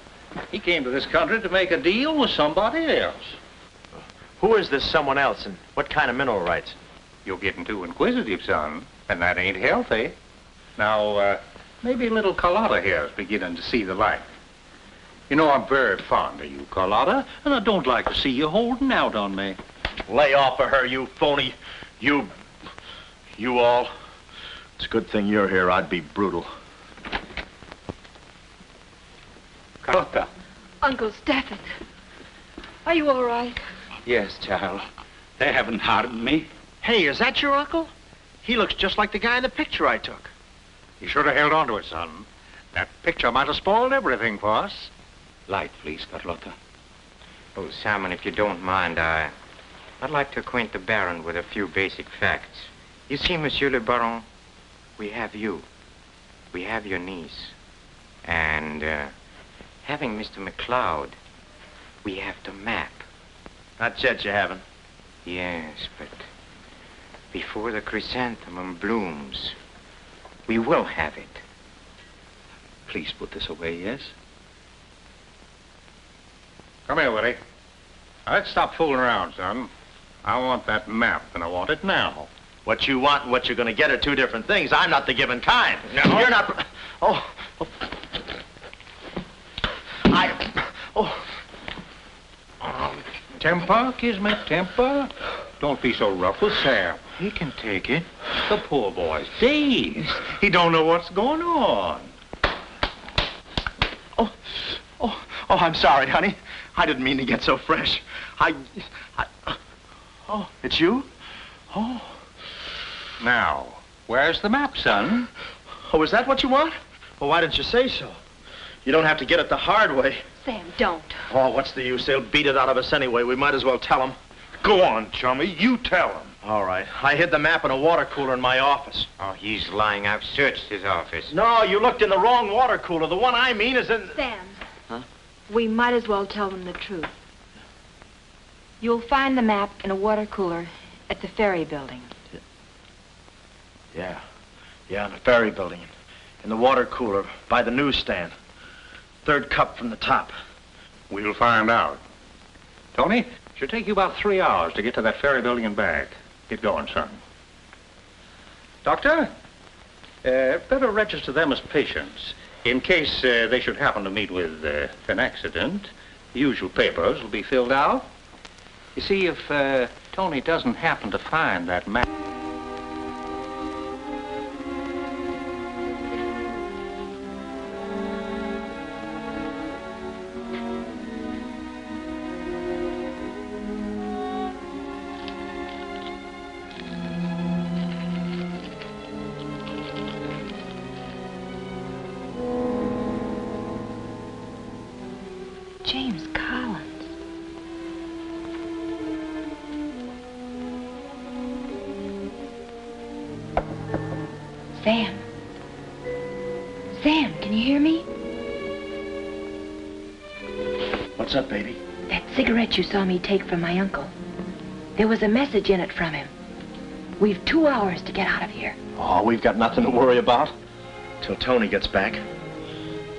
K: He came to this country to make a deal with somebody else.
N: Who is this someone else, and what kind of mineral rights?
K: You're getting too inquisitive, son, and that ain't healthy. Now, maybe little Carlotta here is beginning to see the light. You know, I'm very fond of you, Carlotta, and I don't like to see you holding out on me.
N: Lay off of her, you phony. You all. It's a good thing you're here. I'd be brutal.
K: Carlotta.
F: Uncle Stafford. Are you all right?
L: Yes, child. They haven't harmed me.
N: Hey, is that your uncle? He looks just like the guy in the picture I took.
K: You should have held on to it, son. That picture might have spoiled everything for us.
L: Light, please, Carlotta.
I: Oh, Simon, if you don't mind, I'd like to acquaint the Baron with a few basic facts. You see, Monsieur le Baron, we have you. We have your niece. And, having Mr. McLeod, we have the map.
N: Not yet, you haven't.
I: Yes, but before the chrysanthemum blooms, we will have it.
L: Please put this away, yes?
K: Come here, Willie. Let's stop fooling around, son. I want that map, and I want it now.
D: What you want and what you're going to get are two different things. I'm not the given kind.
K: No.
D: You're not... Oh.
K: Temper, Kismet, temper. Don't be so rough with Sam. He can take it. The poor boy's dazed. He don't know what's going on.
D: Oh, I'm sorry, honey. I didn't mean to get so fresh. Oh, it's you? Oh.
K: Now, where's the map, son?
D: Oh, is that what you want? Well, why didn't you say so? You don't have to get it the hard way.
F: Sam, don't.
D: Oh, what's the use? They'll beat it out of us anyway. We might as well tell them.
K: Go on, chummy. You tell him.
D: All right. I hid the map in a water cooler in my office.
I: Oh, he's lying. I've searched his office.
D: No, you looked in the wrong water cooler. The one I mean is in...
F: Sam.
D: Huh?
F: We might as well tell them the truth. You'll find the map in a water cooler at the ferry building.
D: Yeah, in the ferry building. In the water cooler by the newsstand. Third cup from the top.
K: We'll find out. Tony, should take you about 3 hours to get to that ferry building and back. Get going, son. Doctor, better register them as patients. In case they should happen to meet with an accident, the usual papers will be filled out. You see, if Tony doesn't happen to find that map...
F: James Collins. Sam. Sam, can you hear me?
D: What's up, baby?
F: That cigarette you saw me take from my uncle. There was a message in it from him. We've 2 hours to get out of here.
D: Oh, we've got nothing to worry about. Till Tony gets back.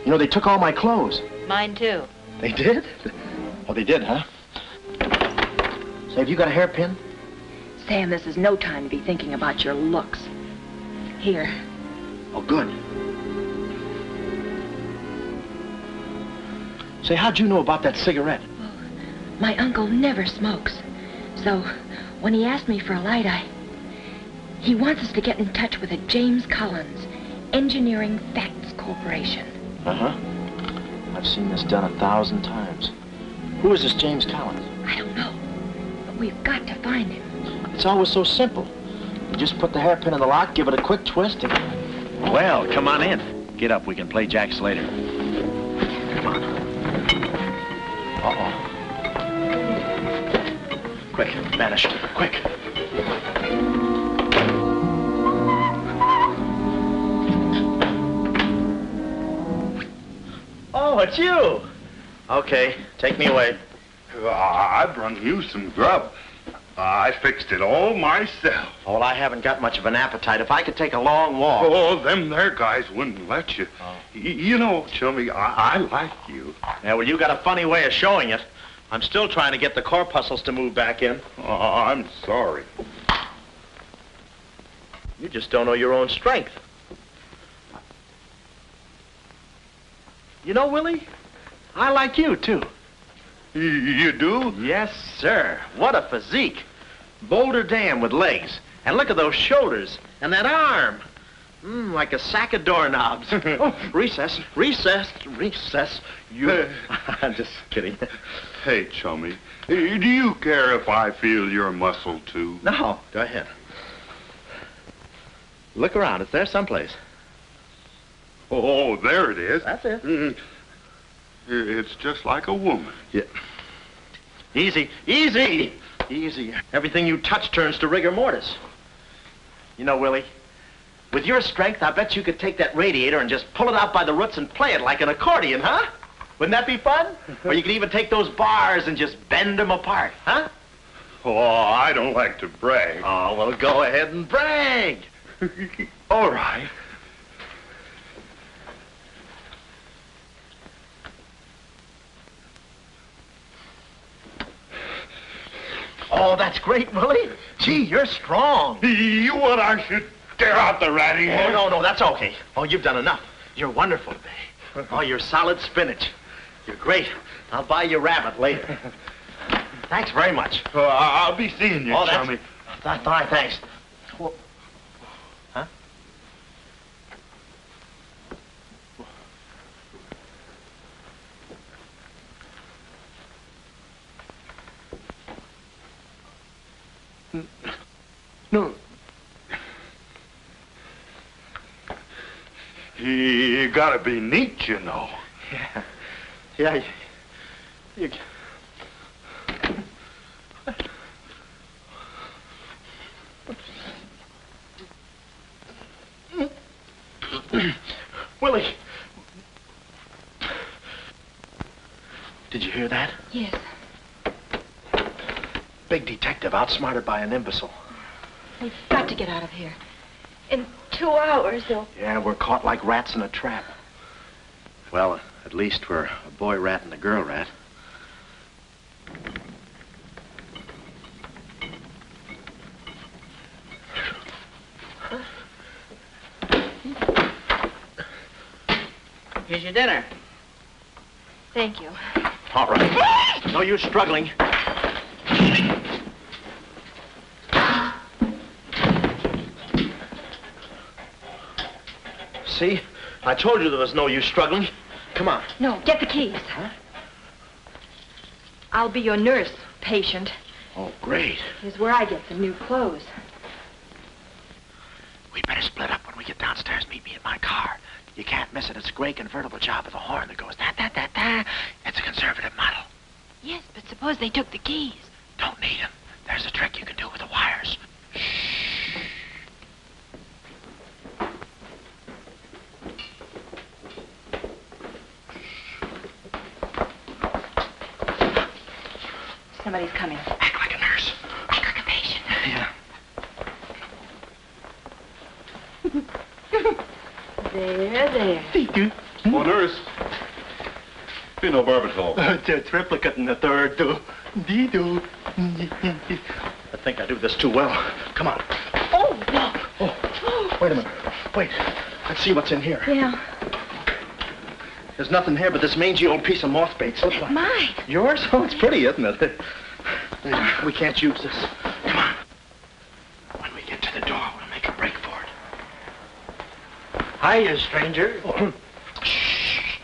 D: You know, they took all my clothes.
F: Mine too.
D: They did? Oh, they did, huh? Say, have you got a hairpin?
F: Sam, this is no time to be thinking about your looks. Here.
D: Oh, good. Say, how'd you know about that cigarette?
F: Well, my uncle never smokes. So, when he asked me for a light, he wants us to get in touch with a James Collins, Engineering Facts Corporation.
D: Uh-huh. I've seen this done 1,000 times. Who is this James Collins?
F: I don't know, but we've got to find him.
D: It's always so simple. You just put the hairpin in the lock, give it a quick twist, and... Well, come on in. Get up, we can play jacks later. Come on. Uh-oh. Quick, vanish, quick. Oh, it's you. Okay, take me away.
O: I brung you some grub. I fixed it all myself.
D: Oh, well, I haven't got much of an appetite. If I could take a long walk...
O: Oh, them there guys wouldn't let you. Oh. You know, Chummy, I like you.
D: Yeah, well, you got a funny way of showing it. I'm still trying to get the corpuscles to move back in.
O: Oh, I'm sorry.
D: You just don't know your own strength. You know, Willie, I like you, too.
O: You do?
D: Yes, sir. What a physique. Boulder Dam with legs. And look at those shoulders. And that arm. Like a sack of doorknobs. Oh, recess. You... I'm just kidding.
O: Hey, Chummy, do you care if I feel your muscle, too?
D: No, go ahead. Look around. It's there someplace.
O: Oh, there it is.
D: That's it.
O: It's just like a woman.
D: Yeah. Easy. Everything you touch turns to rigor mortis. You know, Willie, with your strength, I bet you could take that radiator and just pull it out by the roots and play it like an accordion, huh? Wouldn't that be fun? Or you could even take those bars and just bend them apart, huh?
O: Oh, I don't like to brag.
D: Oh, well, go ahead and brag.
O: All right.
N: Oh, that's great, Willie. Gee, you're strong.
O: You want I should tear out the ratty head?
N: Oh, no, that's okay. Oh, you've done enough. You're wonderful today. Oh, you're solid spinach. You're great. I'll buy you rabbit later. Thanks very much.
O: I'll be seeing you, chummy.
N: All right, thanks. Well, huh?
O: No. You gotta be neat, you know.
N: Yeah. You... Willie. Did you hear that?
F: Yes.
N: Big detective outsmarted by an imbecile.
F: We've got to get out of here. In 2 hours, they'll...
N: Yeah, we're caught like rats in a trap. Well, at least we're a boy rat and a girl rat.
H: Here's your dinner.
F: Thank you.
N: All right. No use struggling. See? I told you there was no use struggling. Come on.
F: No, get the keys.
N: Huh?
F: I'll be your nurse, patient.
N: Oh, great.
F: Here's where I get some new clothes.
N: We better split up when we get downstairs. Meet me in my car. You can't miss it. It's a gray convertible job with a horn that goes da-da-da-da. It's a conservative model.
F: Yes, but suppose they took the keys.
N: Don't need them. There's a trick you can do with the wires.
F: Somebody's coming.
N: Act like a nurse.
F: Act like a patient.
N: Yeah.
F: There.
O: Oh, nurse. Be no barbital.
N: The triplicate and the third, do. Dee-doo. I think I do this too well. Come on.
F: Oh, no.
N: Oh, wait a minute. Wait. Let's see what's in here.
F: Yeah.
N: There's nothing here but this mangy old piece of moth bait.
F: It's mine.
N: Yours? Oh, it's pretty, isn't it? We can't use this. Come on. When we get to the door, we'll make a break for it.
E: Hiya, stranger. Shh.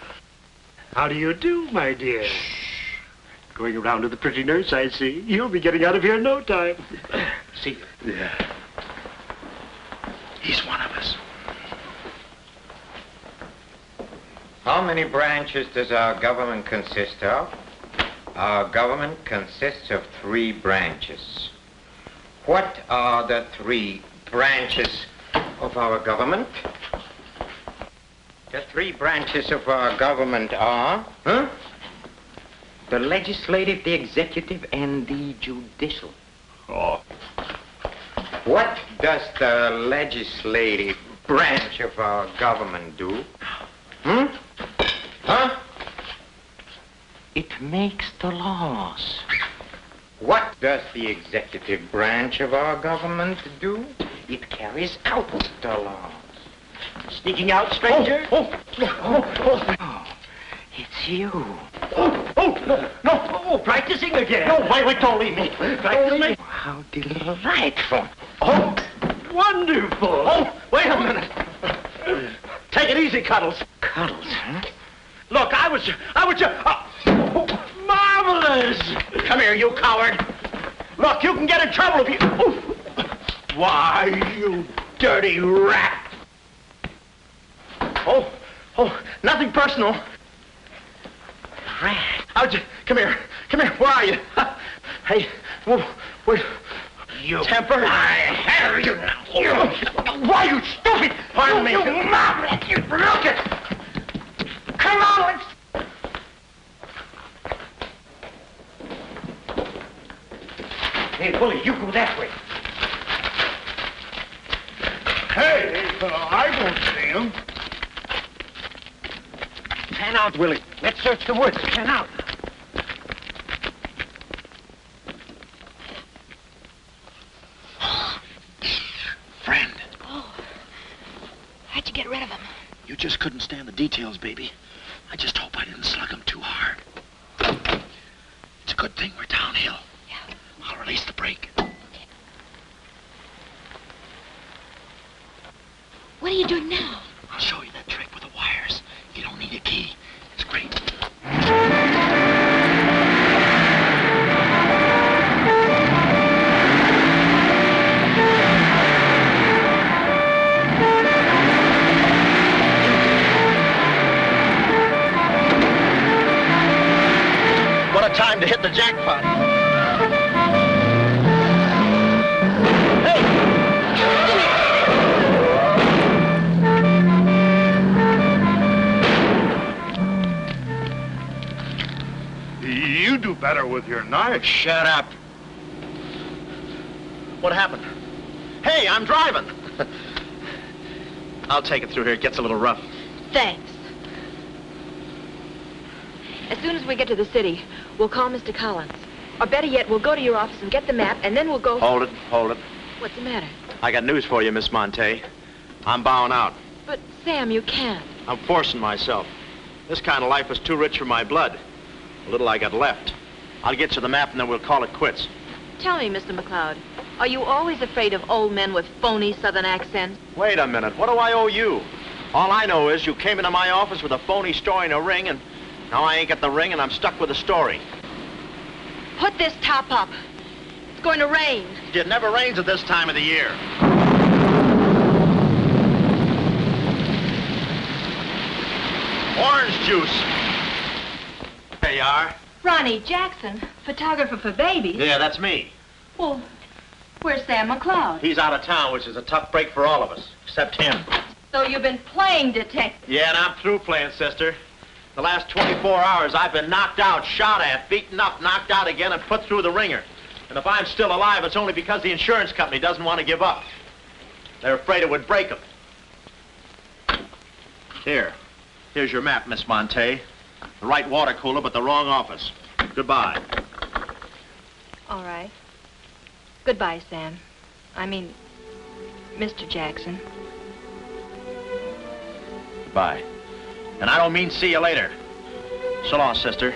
E: How do you do, my dear? Going around to the pretty nurse, I see. You'll be getting out of here in no time. See?
N: Yeah. He's one of us.
I: How many branches does our government consist of? Our government consists of 3 branches. What are the 3 branches of our government? The 3 branches of our government are, the legislative, the executive, and the judicial.
O: Oh.
I: What does the legislative branch of our government do? It makes the laws. What does the executive branch of our government do? It carries out the laws.
E: Sneaking out, stranger?
I: Oh, it's you.
E: No, practicing again.
N: No, wait, don't leave me.
E: Practice me.
I: How delightful.
E: Oh, wonderful.
N: Oh, wait a minute. Take it easy, Cuddles.
I: Cuddles, huh?
N: Look, I was
E: Marvelous.
N: Come here, you coward. Look, you can get in trouble if you...
E: Why, you dirty rat.
N: Oh, nothing personal.
I: Rat.
N: Come here. Where are you? Hey, wait.
I: You
N: temper.
I: I have you now.
N: Why, you stupid? Pardon me.
I: You marvelous. You look it. Come on, let's... Hey, Willie, you go that way.
O: Hey, I don't see him.
I: Pan out, Willie. Let's search the woods. Pan out.
N: just couldn't stand the details, baby. I just hope I didn't slug him too hard. It's a good thing we're downhill.
F: Yeah.
N: I'll release the brake.
F: What are you doing now?
N: I'll show you that trick with the wires. You don't need a key. It's great.
D: What a time to hit the jackpot.
O: You do better with your knife.
D: Shut up. What happened? Hey, I'm driving. I'll take it through here. It gets a little rough.
F: Thanks. As soon as we get to the city, we'll call Mr. Collins. Or better yet, we'll go to your office and get the map, and then we'll go...
D: Hold it.
F: What's the matter?
D: I got news for you, Miss Montay. I'm bowing out.
F: But, Sam, you can't.
D: I'm forcing myself. This kind of life was too rich for my blood. The little I got left. I'll get you the map, and then we'll call it quits.
P: Tell me, Mr. McLeod, are you always afraid of old men with phony southern accents?
D: Wait a minute. What do I owe you? All I know is you came into my office with a phony story and a ring, and now I ain't got the ring, and I'm stuck with the story.
F: Put this top up. It's going to rain.
D: It never rains at this time of the year. Orange juice. There you are.
F: Ronnie Jackson, photographer for babies.
D: Yeah, that's me.
F: Well, where's Sam McLeod?
D: He's out of town, which is a tough break for all of us, except him.
F: So you've been playing detective.
D: Yeah, and I'm through playing, sister. The last 24 hours, I've been knocked out, shot at, beaten up, knocked out again, and put through the ringer. And if I'm still alive, it's only because the insurance company doesn't want to give up. They're afraid it would break them. Here's your map, Miss Montay. The right water cooler, but the wrong office. Goodbye.
F: All right. Goodbye, Sam. I mean, Mr. Jackson.
D: Goodbye. And I don't mean see you later. So long, sister.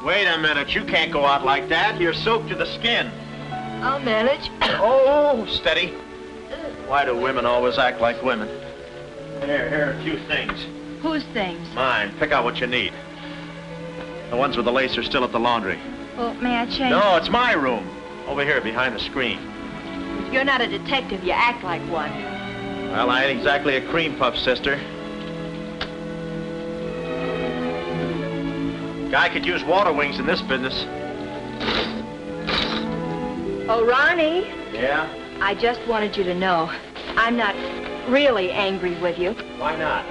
D: Wait a minute, you can't go out like that. You're soaked to the skin.
F: I'll manage.
D: Oh, steady. Why do women always act like women? Here are a few things.
F: Whose things?
D: Mine. Pick out what you need. The ones with the lace are still at the laundry.
F: Well, may I change?
D: No, it's my room. Over here, behind the screen.
F: If you're not a detective, you act like one.
D: Well, I ain't exactly a cream puff, sister. Guy could use water wings in this business.
F: Oh, Ronnie.
D: Yeah?
F: I just wanted you to know, I'm not really angry with you.
D: Why not?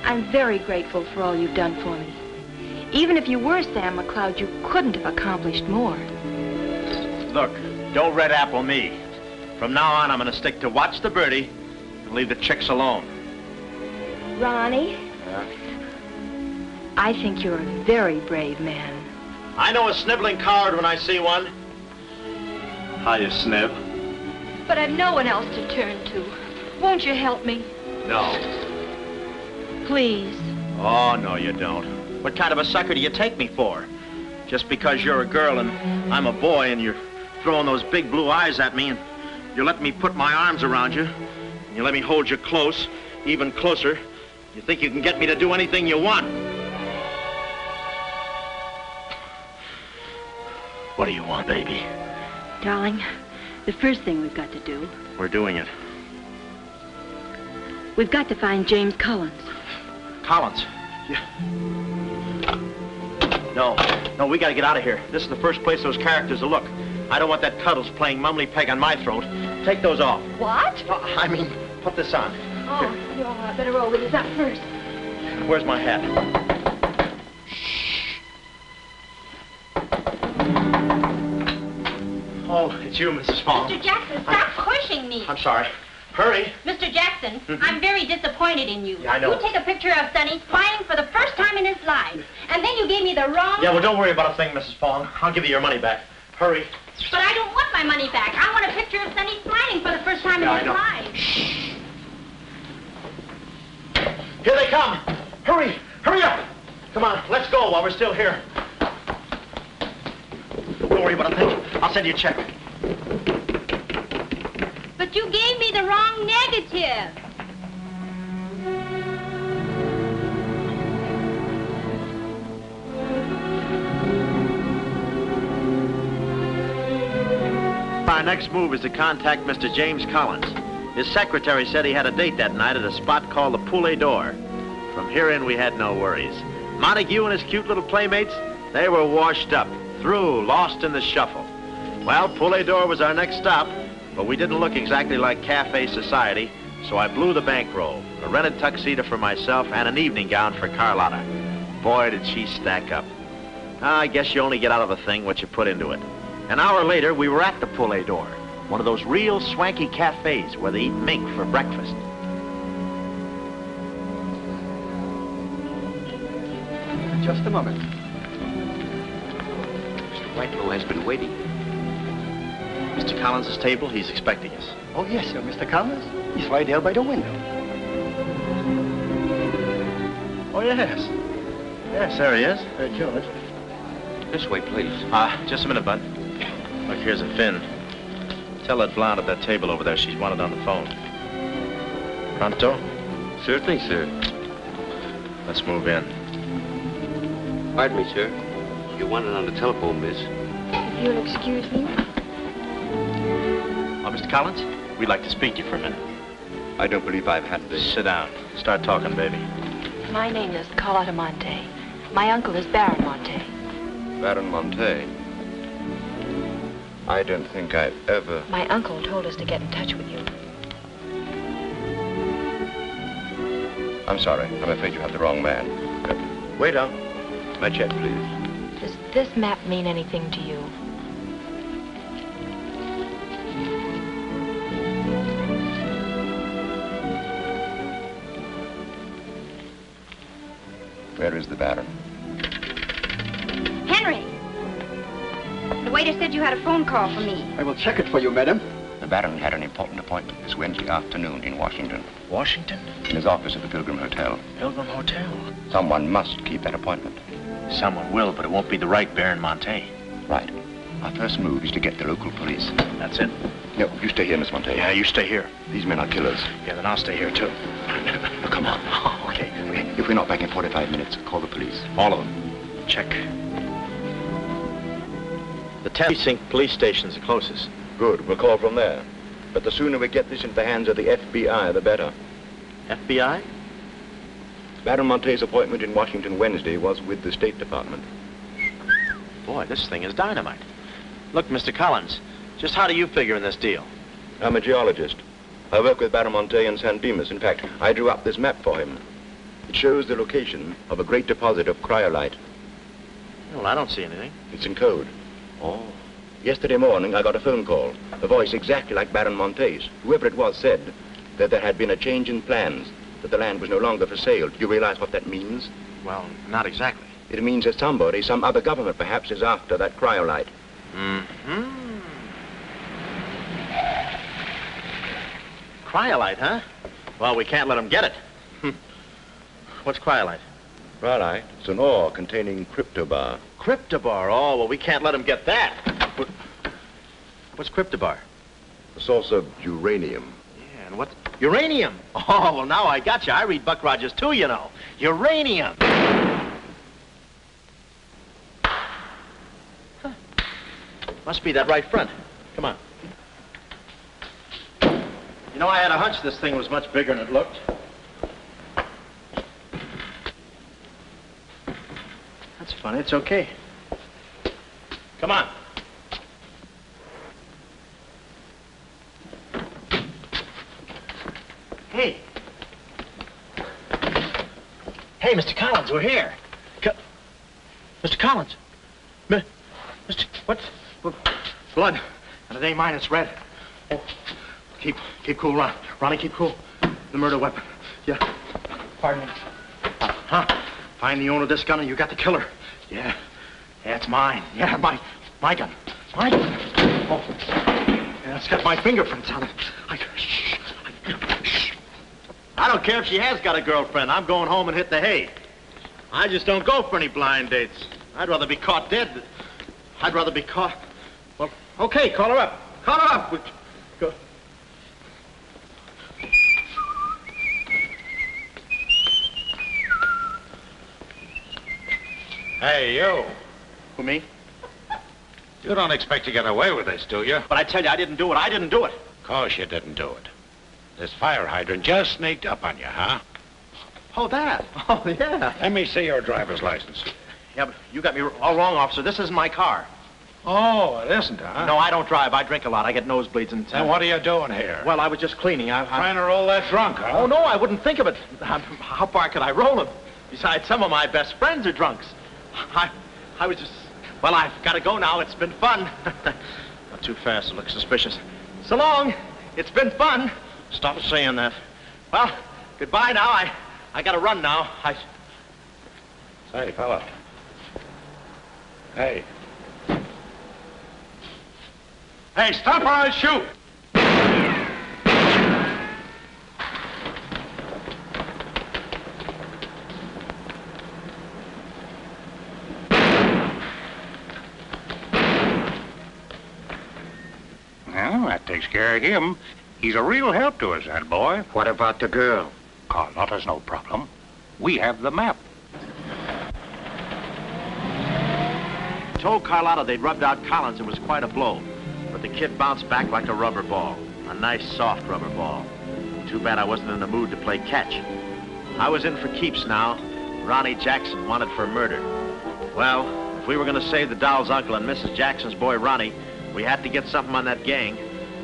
F: I'm very grateful for all you've done for me. Even if you were Sam McLeod, you couldn't have accomplished more.
D: Look, don't red apple me. From now on, I'm going to stick to watch the birdie and leave the chicks alone.
F: Ronnie? I think you're a very brave man.
D: I know a sniveling coward when I see one. How you sniv?
F: But I've no one else to turn to. Won't you help me?
D: No.
F: Please.
D: Oh, no, you don't. What kind of a sucker do you take me for? Just because you're a girl and I'm a boy and you're throwing those big blue eyes at me and you let me put my arms around you and you let me hold you close, even closer, you think you can get me to do anything you want. What do you want, baby?
Q: Darling, the first thing we've got to do...
D: We're doing it.
Q: We've got to find James Collins.
D: Collins? Yeah. No, we gotta get out of here. This is the first place those characters will look. I don't want that Cuddles playing mumbly peg on my throat. Take those off.
F: What?
D: I mean, put this on.
F: Oh, you better roll with this up first.
D: Where's my hat? Oh, it's you, Mrs. Fong.
P: Mr. Jackson, stop pushing me.
D: I'm sorry. Hurry.
G: Mr. Jackson, I'm very disappointed in you.
D: Yeah, I know.
G: You take a picture of Sonny smiling for the first time in his life, and then you gave me the wrong...
D: Yeah, well, don't worry about a thing, Mrs. Fong. I'll give you your money back. Hurry.
G: But I don't want my money back. I want a picture of Sonny smiling for the first time in his life.
D: Shh. Here they come. Hurry. Hurry up. Come on, let's go while we're still here. Don't worry about a thing. I'll send you a check.
G: But you gave me the wrong negative.
D: Our next move is to contact Mr. James Collins. His secretary said he had a date that night at a spot called the Puglia Door. From here in, we had no worries. Montague and his cute little playmates, they were washed up, through, lost in the shuffle. Well, Puglia Door was our next stop, but we didn't look exactly like cafe society, so I blew the bankroll, a rented tuxedo for myself, and an evening gown for Carlotta. Boy, did she stack up. I guess you only get out of a thing what you put into it. An hour later, we were at the Puglia Door, one of those real swanky cafes where they eat mink for breakfast.
M: Just a moment.
A: Mr. Whitelaw has been waiting.
D: Mr. Collins' table, he's expecting us.
N: Oh, yes, sir. Mr. Collins? He's right there by the window.
D: Oh, yes. Yes, there he is.
N: George.
A: This way, please.
D: Just a minute, Bud. Look, here's a fin. Tell that blonde at that table over there she's wanted on the phone. Pronto?
A: Certainly, sir.
D: Let's move in.
A: Pardon me, sir. You wanted on the telephone, miss.
F: If you'll excuse me.
D: Oh, Mr. Collins, we'd like to speak to you for a minute.
A: I don't believe I've had this.
D: Sit down. Start talking, baby.
F: My name is Carlotta Montay. My uncle is Baron Montay.
A: Baron Montay. I don't think I've ever...
F: My uncle told us to get in touch with you.
A: I'm sorry. I'm afraid you have the wrong man. Waiter. My check, please.
F: Does this map mean anything to you?
A: Where is the Baron?
G: Henry! The waiter said you had a phone call for me.
M: I will check it for you, madam.
A: The Baron had an important appointment this Wednesday afternoon in Washington.
D: Washington?
A: In his office at the Pilgrim Hotel.
D: Pilgrim Hotel?
A: Someone must keep that appointment.
D: Someone will, but it won't be the right Baron Montay.
A: Right. Our first move is to get the local police.
D: That's it.
A: No, you stay here, Miss Montay.
D: Yeah, you stay here.
A: These men are killers.
D: Yeah, then I'll stay here, too.
A: Now, come on. Okay. If we're not back in 45 minutes, call the police.
D: All of them. Check. The 10th Precinct police station's the closest.
A: Good. We'll call from there. But the sooner we get this into the hands of the FBI, the better.
D: FBI?
A: Baron Montay's appointment in Washington Wednesday was with the State Department.
D: Boy, this thing is dynamite. Look, Mr. Collins, just how do you figure in this deal?
A: I'm a geologist. I work with Baron Montay in San Dimas. In fact, I drew up this map for him. It shows the location of a great deposit of cryolite.
D: Well, I don't see anything.
A: It's in code.
D: Oh.
A: Yesterday morning, I got a phone call. A voice exactly like Baron Montay's. Whoever it was said that there had been a change in plans, that the land was no longer for sale. Do you realize what that means?
D: Well, not exactly.
A: It means that somebody, some other government perhaps, is after that cryolite.
D: Mm-hmm. Cryolite, huh? Well, we can't let them get it. What's cryolite?
A: Cryolite? It's an ore containing cryptobar.
D: Cryptobar? Oh, well, we can't let them get that. What's cryptobar?
A: A source of uranium.
D: Yeah, and what? Uranium? Oh, well, now I got you. I read Buck Rogers, too, you know. Uranium. Huh. Must be that right front. Come on. You know, I had a hunch this thing was much bigger than it looked. That's funny. It's okay. Come on. Hey. Hey, Mr. Collins, we're here. Mr. Collins. Mr. What? Blood. And it ain't mine, it's red. Oh.
B: Keep cool, Ron. Ronnie, keep cool. The murder weapon. Yeah.
E: Pardon me.
B: Huh? Find the owner of this gun and you got the killer. Yeah. Yeah, it's mine. Yeah, my gun. My gun. Oh. Yeah, it's got my fingerprints on it. Shh. I don't care if she has got a girlfriend. I'm going home and hit the hay. I just don't go for any blind dates. I'd rather be caught dead. I'd rather be caught... Well, okay, call her up. Call her up. Go.
K: Hey, you.
B: Who, me?
K: You don't expect to get away with this, do you?
B: But I tell you, I didn't do it. I didn't do it.
K: Of course you didn't do it. This fire hydrant just sneaked up on you, huh?
B: Oh, that? Oh, yeah.
K: Let me see your driver's license.
B: Yeah, but you got me all wrong, officer. This isn't my car.
K: Oh, it isn't, huh?
B: No, I don't drive. I drink a lot. I get nosebleeds and...
K: Then what are you doing here?
B: Well, I was just cleaning.
K: Trying to roll that drunk, huh?
B: Oh, no, I wouldn't think of it. How far could I roll him? Besides, some of my best friends are drunks. I was just... Well, I've got to go now. It's been fun. Not too fast. It looks suspicious. So long. It's been fun. Stop saying that. Well, goodbye now. I got to run now.
K: Say, fella. Hey. Hey, stop or I'll shoot! Well, that takes care of him. He's a real help to us, that boy.
I: What about the girl?
K: Carlotta's no problem. We have the map.
B: Told Carlotta they'd rubbed out Collins. It was quite a blow. But the kid bounced back like a rubber ball. A nice, soft rubber ball. Too bad I wasn't in the mood to play catch. I was in for keeps now. Ronnie Jackson wanted for murder. Well, if we were going to save the doll's uncle and Mrs. Jackson's boy, Ronnie, we had to get something on that gang.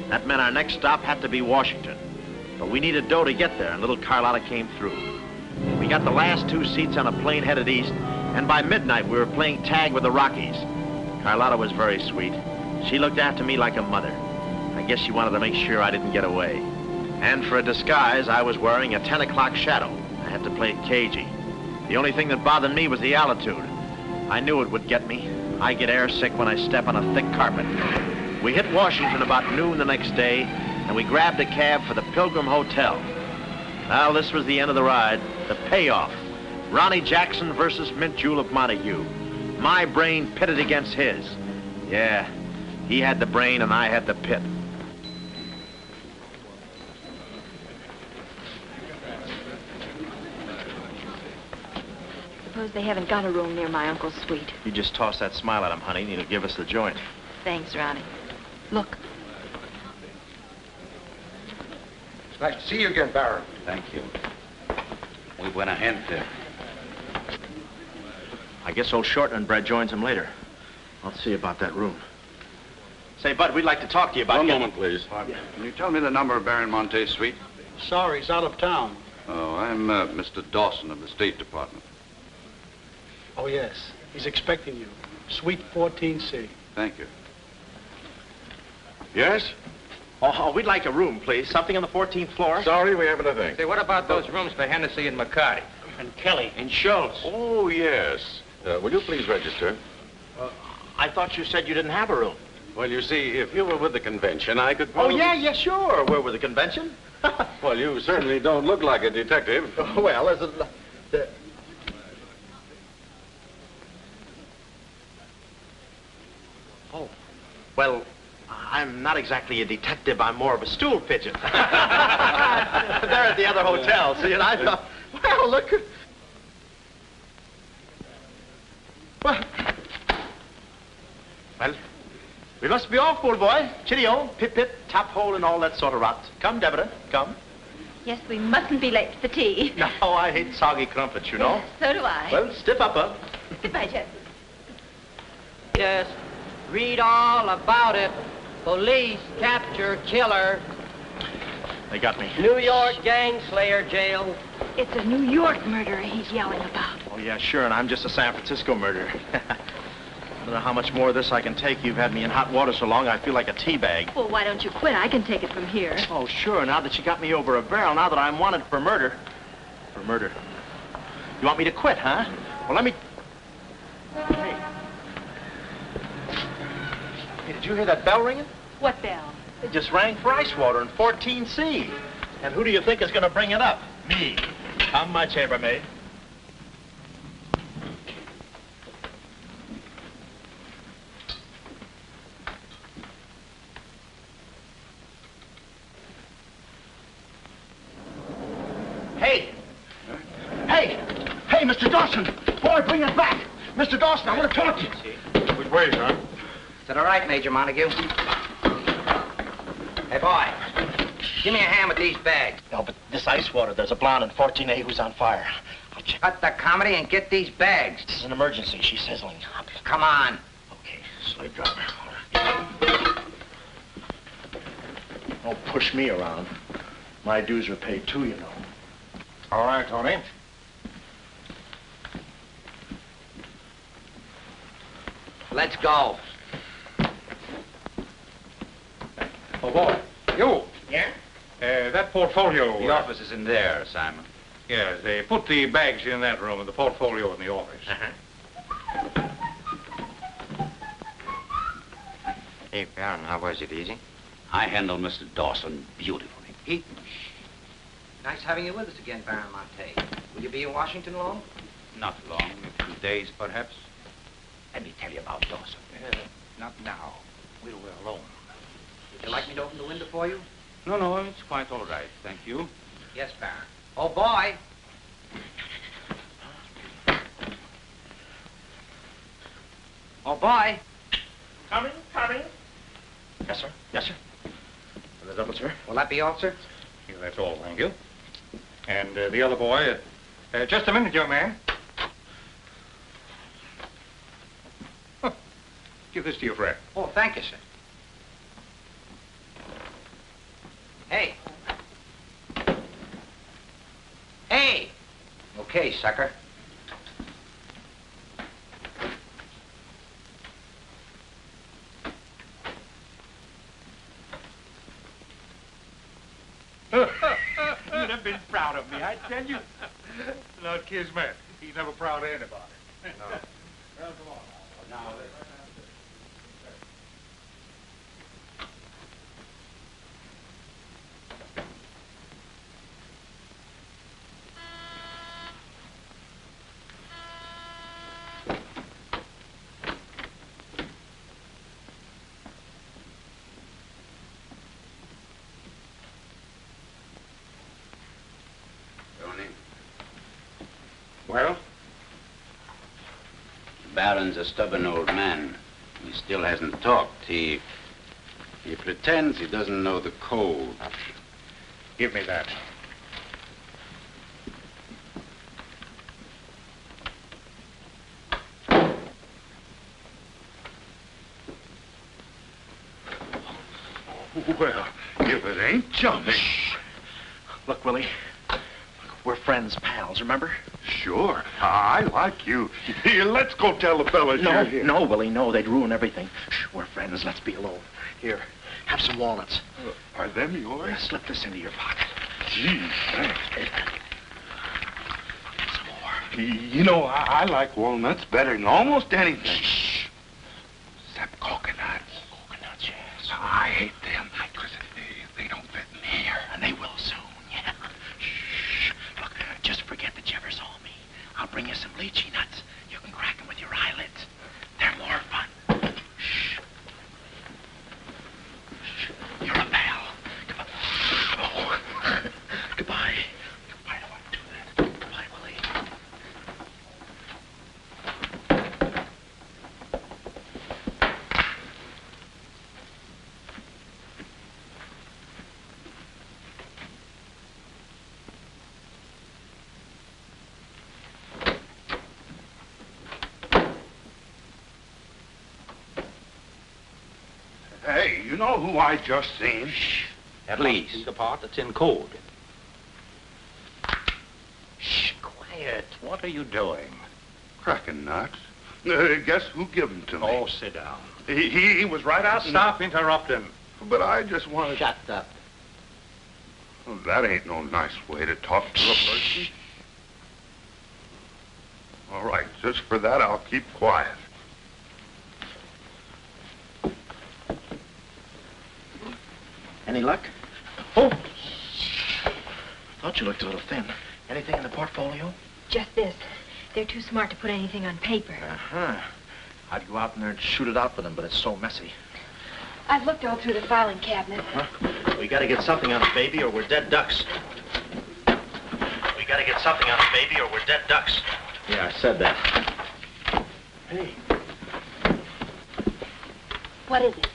B: That meant our next stop had to be Washington. But we needed dough to get there, and little Carlotta came through. We got the last 2 seats on a plane headed east, and by midnight we were playing tag with the Rockies. Carlotta was very sweet. She looked after me like a mother. I guess she wanted to make sure I didn't get away. And for a disguise, I was wearing a 10 o'clock shadow. I had to play it cagey. The only thing that bothered me was the altitude. I knew it would get me. I get airsick when I step on a thick carpet. We hit Washington about noon the next day, and we grabbed a cab for the Pilgrim Hotel. Well, this was the end of the ride, the payoff. Ronnie Jackson versus Mint Julep Montague. My brain pitted against his. Yeah, he had the brain and I had the pit.
F: Suppose they haven't got a room near my uncle's suite.
B: You just toss that smile at him, honey, and he'll give us the joint.
F: Thanks, Ronnie. Look.
K: It's nice to see you again, Baron.
L: Thank you. We went ahead there.
B: I guess old Shorten and Brett joins him later. I'll see about that room. Say, Bud, we'd like to talk to you about...
A: One moment, please.
L: Can you tell me the number of Baron Montay's suite?
N: Sorry, he's out of town.
A: Oh, I'm Mr. Dawson of the State Department.
N: Oh, yes. He's expecting you. Suite 14C.
A: Thank you. Yes?
B: Oh, we'd like a room, please. Something on the 14th floor.
A: Sorry, we haven't a thing.
I: Say, what about those rooms for Hennessy and McCarty?
N: And Kelly. And Schultz.
A: Oh, yes. Will you please register?
B: I thought you said you didn't have a room.
A: Well, you see, if you were with the convention, I could
B: Oh,
A: probably...
B: yeah, sure. We're with the convention.
A: Well, you certainly don't look like a detective.
B: Well, as a... Oh, well, I'm not exactly a detective. I'm more of a stool pigeon. They're at the other hotel, see, and I thought, well, look... Well, we must be off, old boy. Chitty-o, pip-pip, tap-hole, and all that sort of rot. Come, Deborah, come.
G: Yes, we mustn't be late for tea.
B: No, I hate soggy crumpets, you know.
G: So do I.
B: Well, stiff upper.
G: Goodbye, Jeff.
H: Yes, read all about it. Police capture killer.
B: They got me.
H: New York gang slayer jailed.
F: It's a New York murderer he's yelling about.
B: Oh, yeah, sure, and I'm just a San Francisco murderer.
D: don't know how much more of this I can take. You've had me in hot water so long, I feel like a tea bag.
F: Well, why don't you quit? I can take it from here.
D: Oh, sure, now that you got me over a barrel, now that I'm wanted for murder. For murder. You want me to quit, huh? Well, let me... Hey. Hey, did you hear that bell ringing?
F: What bell?
D: It just rang for ice water in 14C. And who do you think is going to bring it up? Me. How much, chambermaid? Hey! Hey! Hey, Mr. Dawson! Boy, bring it back! Mr. Dawson, I want to talk to you.
K: Which way, son?
C: Is that all right, Major Montague? Hey, boy. Give me a hand with these bags.
D: No, but this ice water, there's a blonde in 14A who's on fire.
C: Cut the comedy and get these bags.
D: This is an emergency. She's sizzling.
C: Come on.
D: Okay, slave driver. Don't push me around. My dues are paid too, you know.
K: All right, Tony.
C: Let's go.
K: Oh, boy. You.
C: Yeah?
K: That portfolio...
L: The office is in there, Simon.
K: Yes, they put the bags in that room and the portfolio in the office.
I: Hey, Baron, how was it? Easy?
L: I handled Mr. Dawson beautifully.
C: Nice having you with us again, Baron Montay. Will you be in Washington long?
L: Not long, a few days, perhaps. Let me tell you about Dawson. Not now. We're alone.
C: Would you like me to open the window for you?
L: No, it's quite all right, thank you.
C: Yes, Baron. Oh, boy. Oh, boy.
K: Coming.
D: Yes, sir. Yes, sir. The double, sir.
C: Will that be all, sir?
K: Yeah, that's all, thank you. And the other boy, just a minute, young man. Huh. Give this to your friend.
C: Oh, thank you, sir. Hey. Hey! Okay, sucker.
K: You'd have been proud of me, I tell you. Not Kismet. He's never proud of anybody. No. Well, come on now. Well?
M: The Baron's a stubborn old man. He still hasn't talked. He pretends he doesn't know the code.
K: Give me that.
O: Well, if it ain't jumping.
D: Look, Willie. We're friends, pals, remember?
O: Sure. I like you. Here, let's go tell the fellas you're here.
D: No, Willie, no. They'd ruin everything. Shh, we're friends. Let's be alone. Here, have some walnuts.
O: Are them yours?
D: Yeah, slip this into your pocket.
O: Gee, thanks.
D: Some more.
O: You know, I like walnuts better than almost anything. Shh. Except coconuts.
D: Coconuts, yes.
O: I hate them because they don't fit in here.
D: And they will soon, yeah. Shh. Look, just forget that you ever saw me. I'll bring you some lychee nuts. You can crack them with your eyelids. They're more fun. Shh. Shh. You're a pal. Come on. Oh. Goodbye. I don't want to do that. Goodbye, Willie.
O: Hey, you know who I just seen?
K: Please. The part that's in code.
L: Shh, quiet. What are you doing?
O: Cracking nuts. Guess who gave him to me?
K: Oh, sit down. He was right out. Stop interrupting.
O: But I just wanted...
N: Shut up.
O: Well, that ain't no nice way to talk to a person. All right, just for that, I'll keep quiet.
N: Any luck? Oh! Thought you looked a little thin. Anything in the portfolio?
F: Just this. They're too smart to put anything on paper.
N: Uh-huh. I'd go out in there and shoot it out with them, but it's so messy.
F: I've looked all through the filing cabinet.
N: We gotta get something on it, baby, or we're dead ducks. We gotta get something on it, baby, or we're dead ducks. Yeah, I said that. Hey.
F: What is it?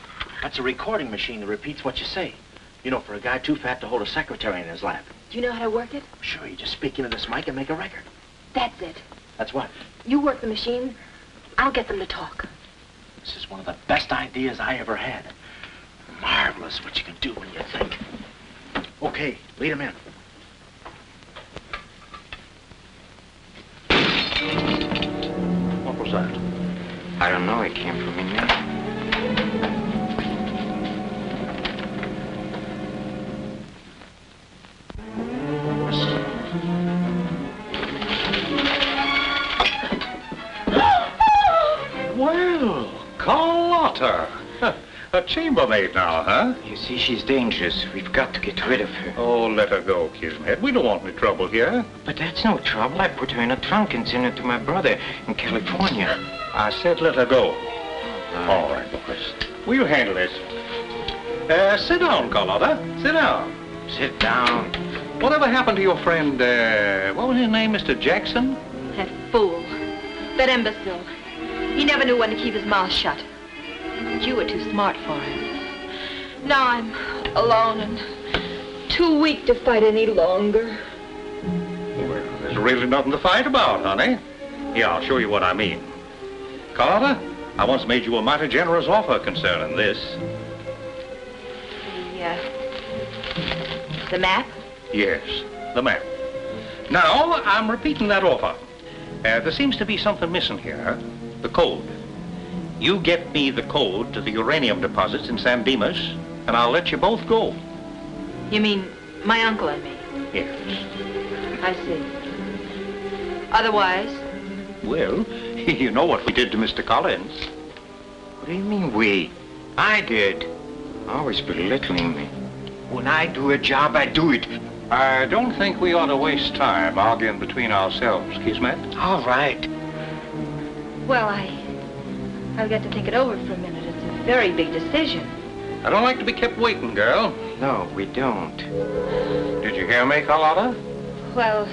N: That's a recording machine that repeats what you say. You know, for a guy too fat to hold a secretary in his lap.
F: Do you know how to work it?
N: Sure, you just speak into this mic and make a record.
F: That's it.
N: That's what?
F: You work the machine. I'll get them to talk.
N: This is one of the best ideas I ever had. Marvelous what you can do when you think. Okay, lead him in. What was that?
I: I don't know. It came from in there.
K: Well, Carlotta. A chambermaid now, huh?
I: You see, she's dangerous. We've got to get rid of her.
K: Oh, let her go, Kismet. We don't want any trouble here.
I: But that's no trouble. I put her in a trunk and sent her to my brother in California.
K: I said let her go. All right, boys. We'll handle it. Sit down, Carlotta. Sit down.
I: Sit down.
K: Whatever happened to your friend, what was his name, Mr. Jackson?
F: That fool. That imbecile. He never knew when to keep his mouth shut. But you were too smart for him. Now I'm alone and too weak to fight any longer.
K: Well, there's really nothing to fight about, honey. Here, I'll show you what I mean. Carlotta, I once made you a mighty generous offer concerning this.
F: The map?
K: Yes, the map. Now, I'm repeating that offer. There seems to be something missing here. The code. You get me the code to the uranium deposits in San Dimas, and I'll let you both go.
F: You mean my uncle and me?
K: Yes.
F: I see. Otherwise?
K: Well, you know what we did to Mr. Collins.
I: What do you mean, we? I did. Always belittling me. When I do a job, I do it.
K: I don't think we ought to waste time arguing between ourselves, Kismet.
I: All right.
F: Well, I'll get to think it over for a minute. It's a very big decision.
K: I don't like to be kept waiting, girl.
I: No, we don't.
K: Did you hear me, Carlotta?
F: Well,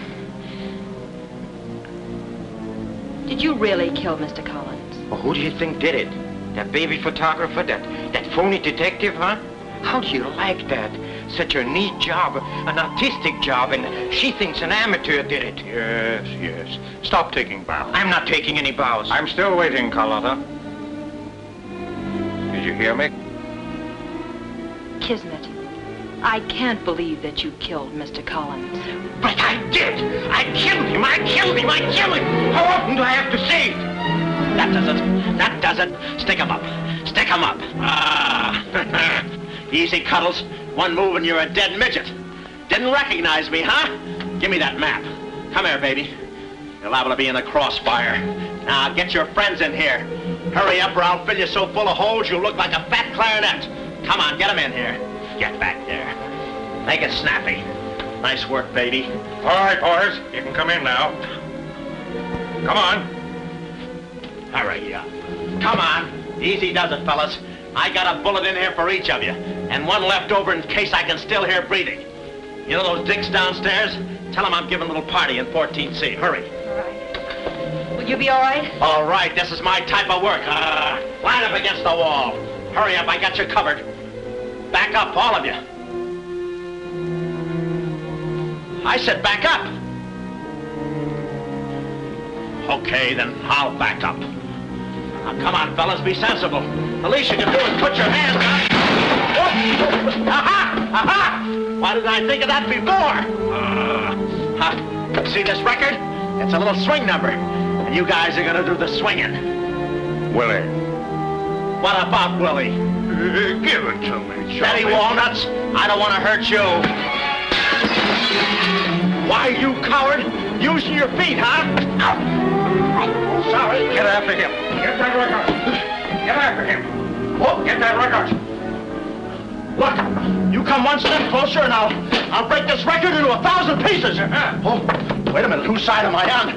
F: did you really kill Mr. Collins?
I: Well, who do you think did it? That baby photographer? That phony detective, huh? How do you like that? Such a neat job, an artistic job, and she thinks an amateur did it.
K: Yes, yes. Stop taking bows.
I: I'm not taking any bows.
K: I'm still waiting, Carlotta. Did you hear me?
F: Kismet, I can't believe that you killed Mr. Collins.
I: But I did! I killed him! I killed him! I killed him! How often do I have to say it?
N: That does it. That does it. Stick 'em up. Stick 'em up. Ah. Easy, Cuddles. One move and you're a dead midget. Didn't recognize me, huh? Give me that map. Come here, baby. You're liable to be in the crossfire. Now, get your friends in here. Hurry up or I'll fill you so full of holes you'll look like a fat clarinet. Come on, get them in here. Get back there. Make it snappy. Nice work, baby.
K: All right, boys. You can come in now. Come on.
N: Hurry up. Come on. Easy does it, fellas. I got a bullet in here for each of you, and one left over in case I can still hear breathing. You know those dicks downstairs? Tell them I'm giving a little party in 14C. Hurry.
F: All right. Will you be all right?
N: All right, this is my type of work. Line up against the wall. Hurry up, I got you covered. Back up, all of you. I said back up. Okay, then I'll back up. Now, come on, fellas, be sensible. The least you can do is put your hands up. Whoop. Aha! Aha! Why didn't I think of that before? See this record? It's a little swing number. And you guys are gonna do the swinging.
K: Willie.
N: What about Willie?
O: Give it to me,
N: Daddy Walnuts, I don't want to hurt you. Why, you coward? Using your feet, huh?
K: Sorry. Get after him. Get that record. Get after him. Oh, get that record.
N: Look, you come one step closer and I'll break this record into 1,000 pieces. Oh, wait a minute. Whose side am I on?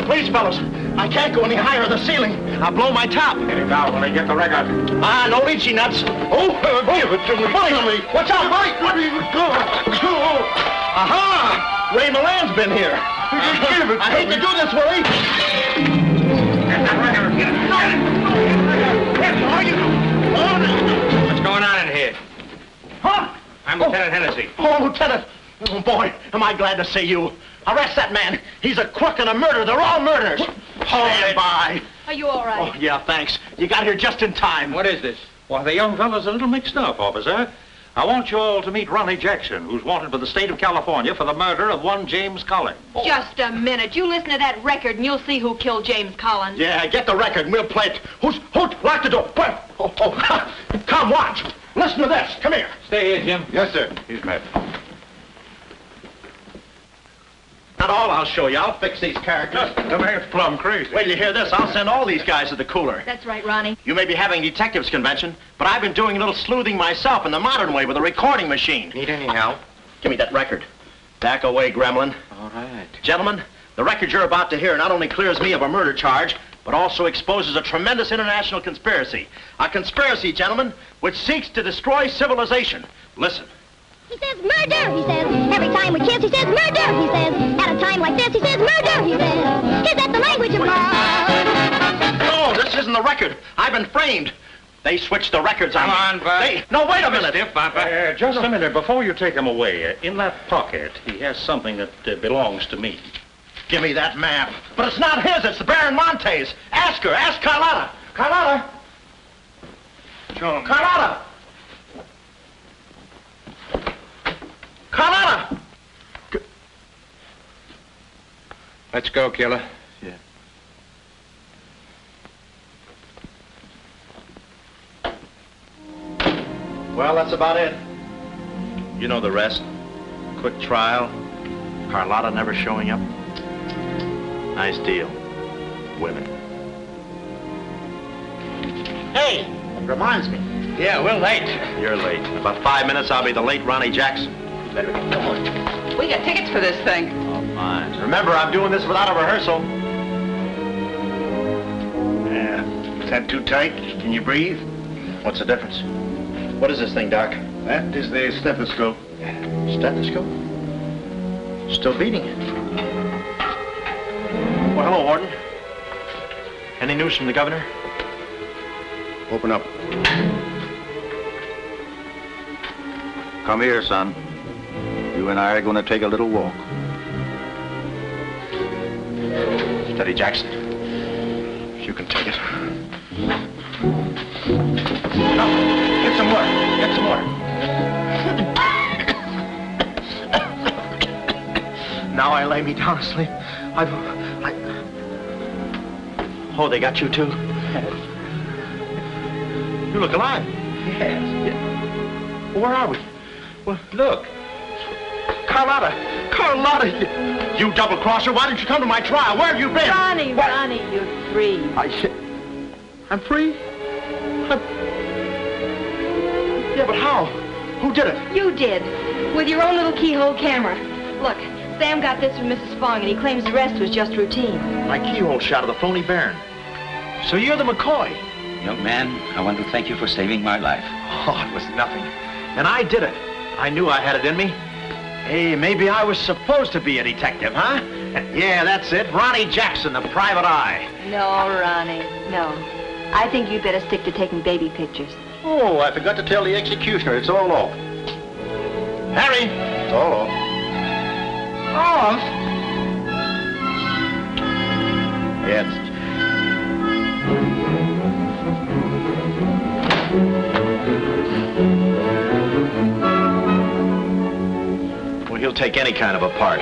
N: Please, fellas, I can't go any higher than the ceiling. I'll blow my top.
K: Get it down when I get the record.
N: Ah, no lychee nuts. Oh, give it to me. Watch out, Mike. Aha! Ray Milan's been here. I hate to do this, Willie.
K: Get that record. Get it. What's going on in here?
N: Huh?
K: I'm Lieutenant Hennessy.
N: Oh, Lieutenant. Oh, boy, am I glad to see you. Arrest that man. He's a crook and a murderer. They're all murderers. Stand by.
F: Are you all right?
N: Oh, yeah, thanks. You got here just in time.
K: What is this? Why, the young fellow's a little mixed up, officer. I want you all to meet Ronnie Jackson, who's wanted by the state of California for the murder of one James Collins.
F: Just a minute. You listen to that record and you'll see who killed James Collins.
N: Yeah, get the record and we'll play it. Who? Lock the door. Oh, come, watch. Listen to this. Come here.
K: Stay here, Jim.
O: Yes, sir.
K: He's met.
N: Not all I'll show you. I'll fix these characters.
K: The man's plumb crazy.
N: Wait till you hear this. I'll send all these guys to the cooler.
F: That's right, Ronnie.
N: You may be having a detectives convention, but I've been doing a little sleuthing myself in the modern way with a recording machine.
I: Need any help?
N: Give me that record. Back away, gremlin.
I: All right.
N: Gentlemen, the record you're about to hear not only clears me of a murder charge, but also exposes a tremendous international conspiracy. A conspiracy, gentlemen, which seeks to destroy civilization. Listen.
R: He says murder, he says. Every time we kiss, he says murder, he says. At a time like this, he says murder, he says. Is that the language of love?
N: No, this isn't the record. I've been framed. They switched the records on me.
K: Come on, Bud.
N: No, wait a minute.
K: Just a minute. Before you take him away, in that pocket, he has something that belongs to me.
N: Give me that map. But it's not his. It's the Baron Montay's. Ask her. Ask Carlotta. Carlotta.
O: John.
N: Carlotta. Carlotta.
I: Let's go, killer.
N: Yeah. Well, that's about it. You know the rest. Quick trial. Carlotta never showing up. Nice deal. Women. Hey, reminds me.
B: Yeah, we're late.
N: You're late. In about 5 minutes, I'll be the late Ronnie Jackson. Better get going.
P: We got tickets for this thing.
N: Oh, fine. Remember, I'm doing this without a rehearsal.
B: Yeah. Is that too tight? Can you breathe?
N: What's the difference? What is this thing, Doc?
B: That is the stethoscope.
N: Stethoscope? Still beating it. Well, hello, Warden. Any news from the governor?
B: Open up. Come here, son. You and I are going to take a little walk.
N: Steady, Jackson. You can take it. No, get some water. Get some water. Now I lay me down to sleep. Oh, they got you too? You look alive.
B: Yes.
N: Where are we? Well, look. Carlotta! Carlotta! You double-crosser, why didn't you come to my trial? Where have you been?
H: Ronnie,
N: What?
H: Ronnie, you're free.
N: I'm free? Yeah, but how? Who did it?
F: You did. With your own little keyhole camera. Look, Sam got this from Mrs. Fong, and he claims the rest was just routine.
N: My keyhole shot of the phony Baron. So you're the McCoy?
L: Young man, I want to thank you for saving my life.
N: Oh, it was nothing. And I did it. I knew I had it in me. Hey, maybe I was supposed to be a detective, huh? Yeah, that's it. Ronnie Jackson, the private eye.
F: No, Ronnie, no. I think you'd better stick to taking baby pictures.
B: Oh, I forgot to tell the executioner. It's all off.
N: Harry!
B: It's all off.
N: Off?
B: Yes.
N: Well, he'll take any kind of a part.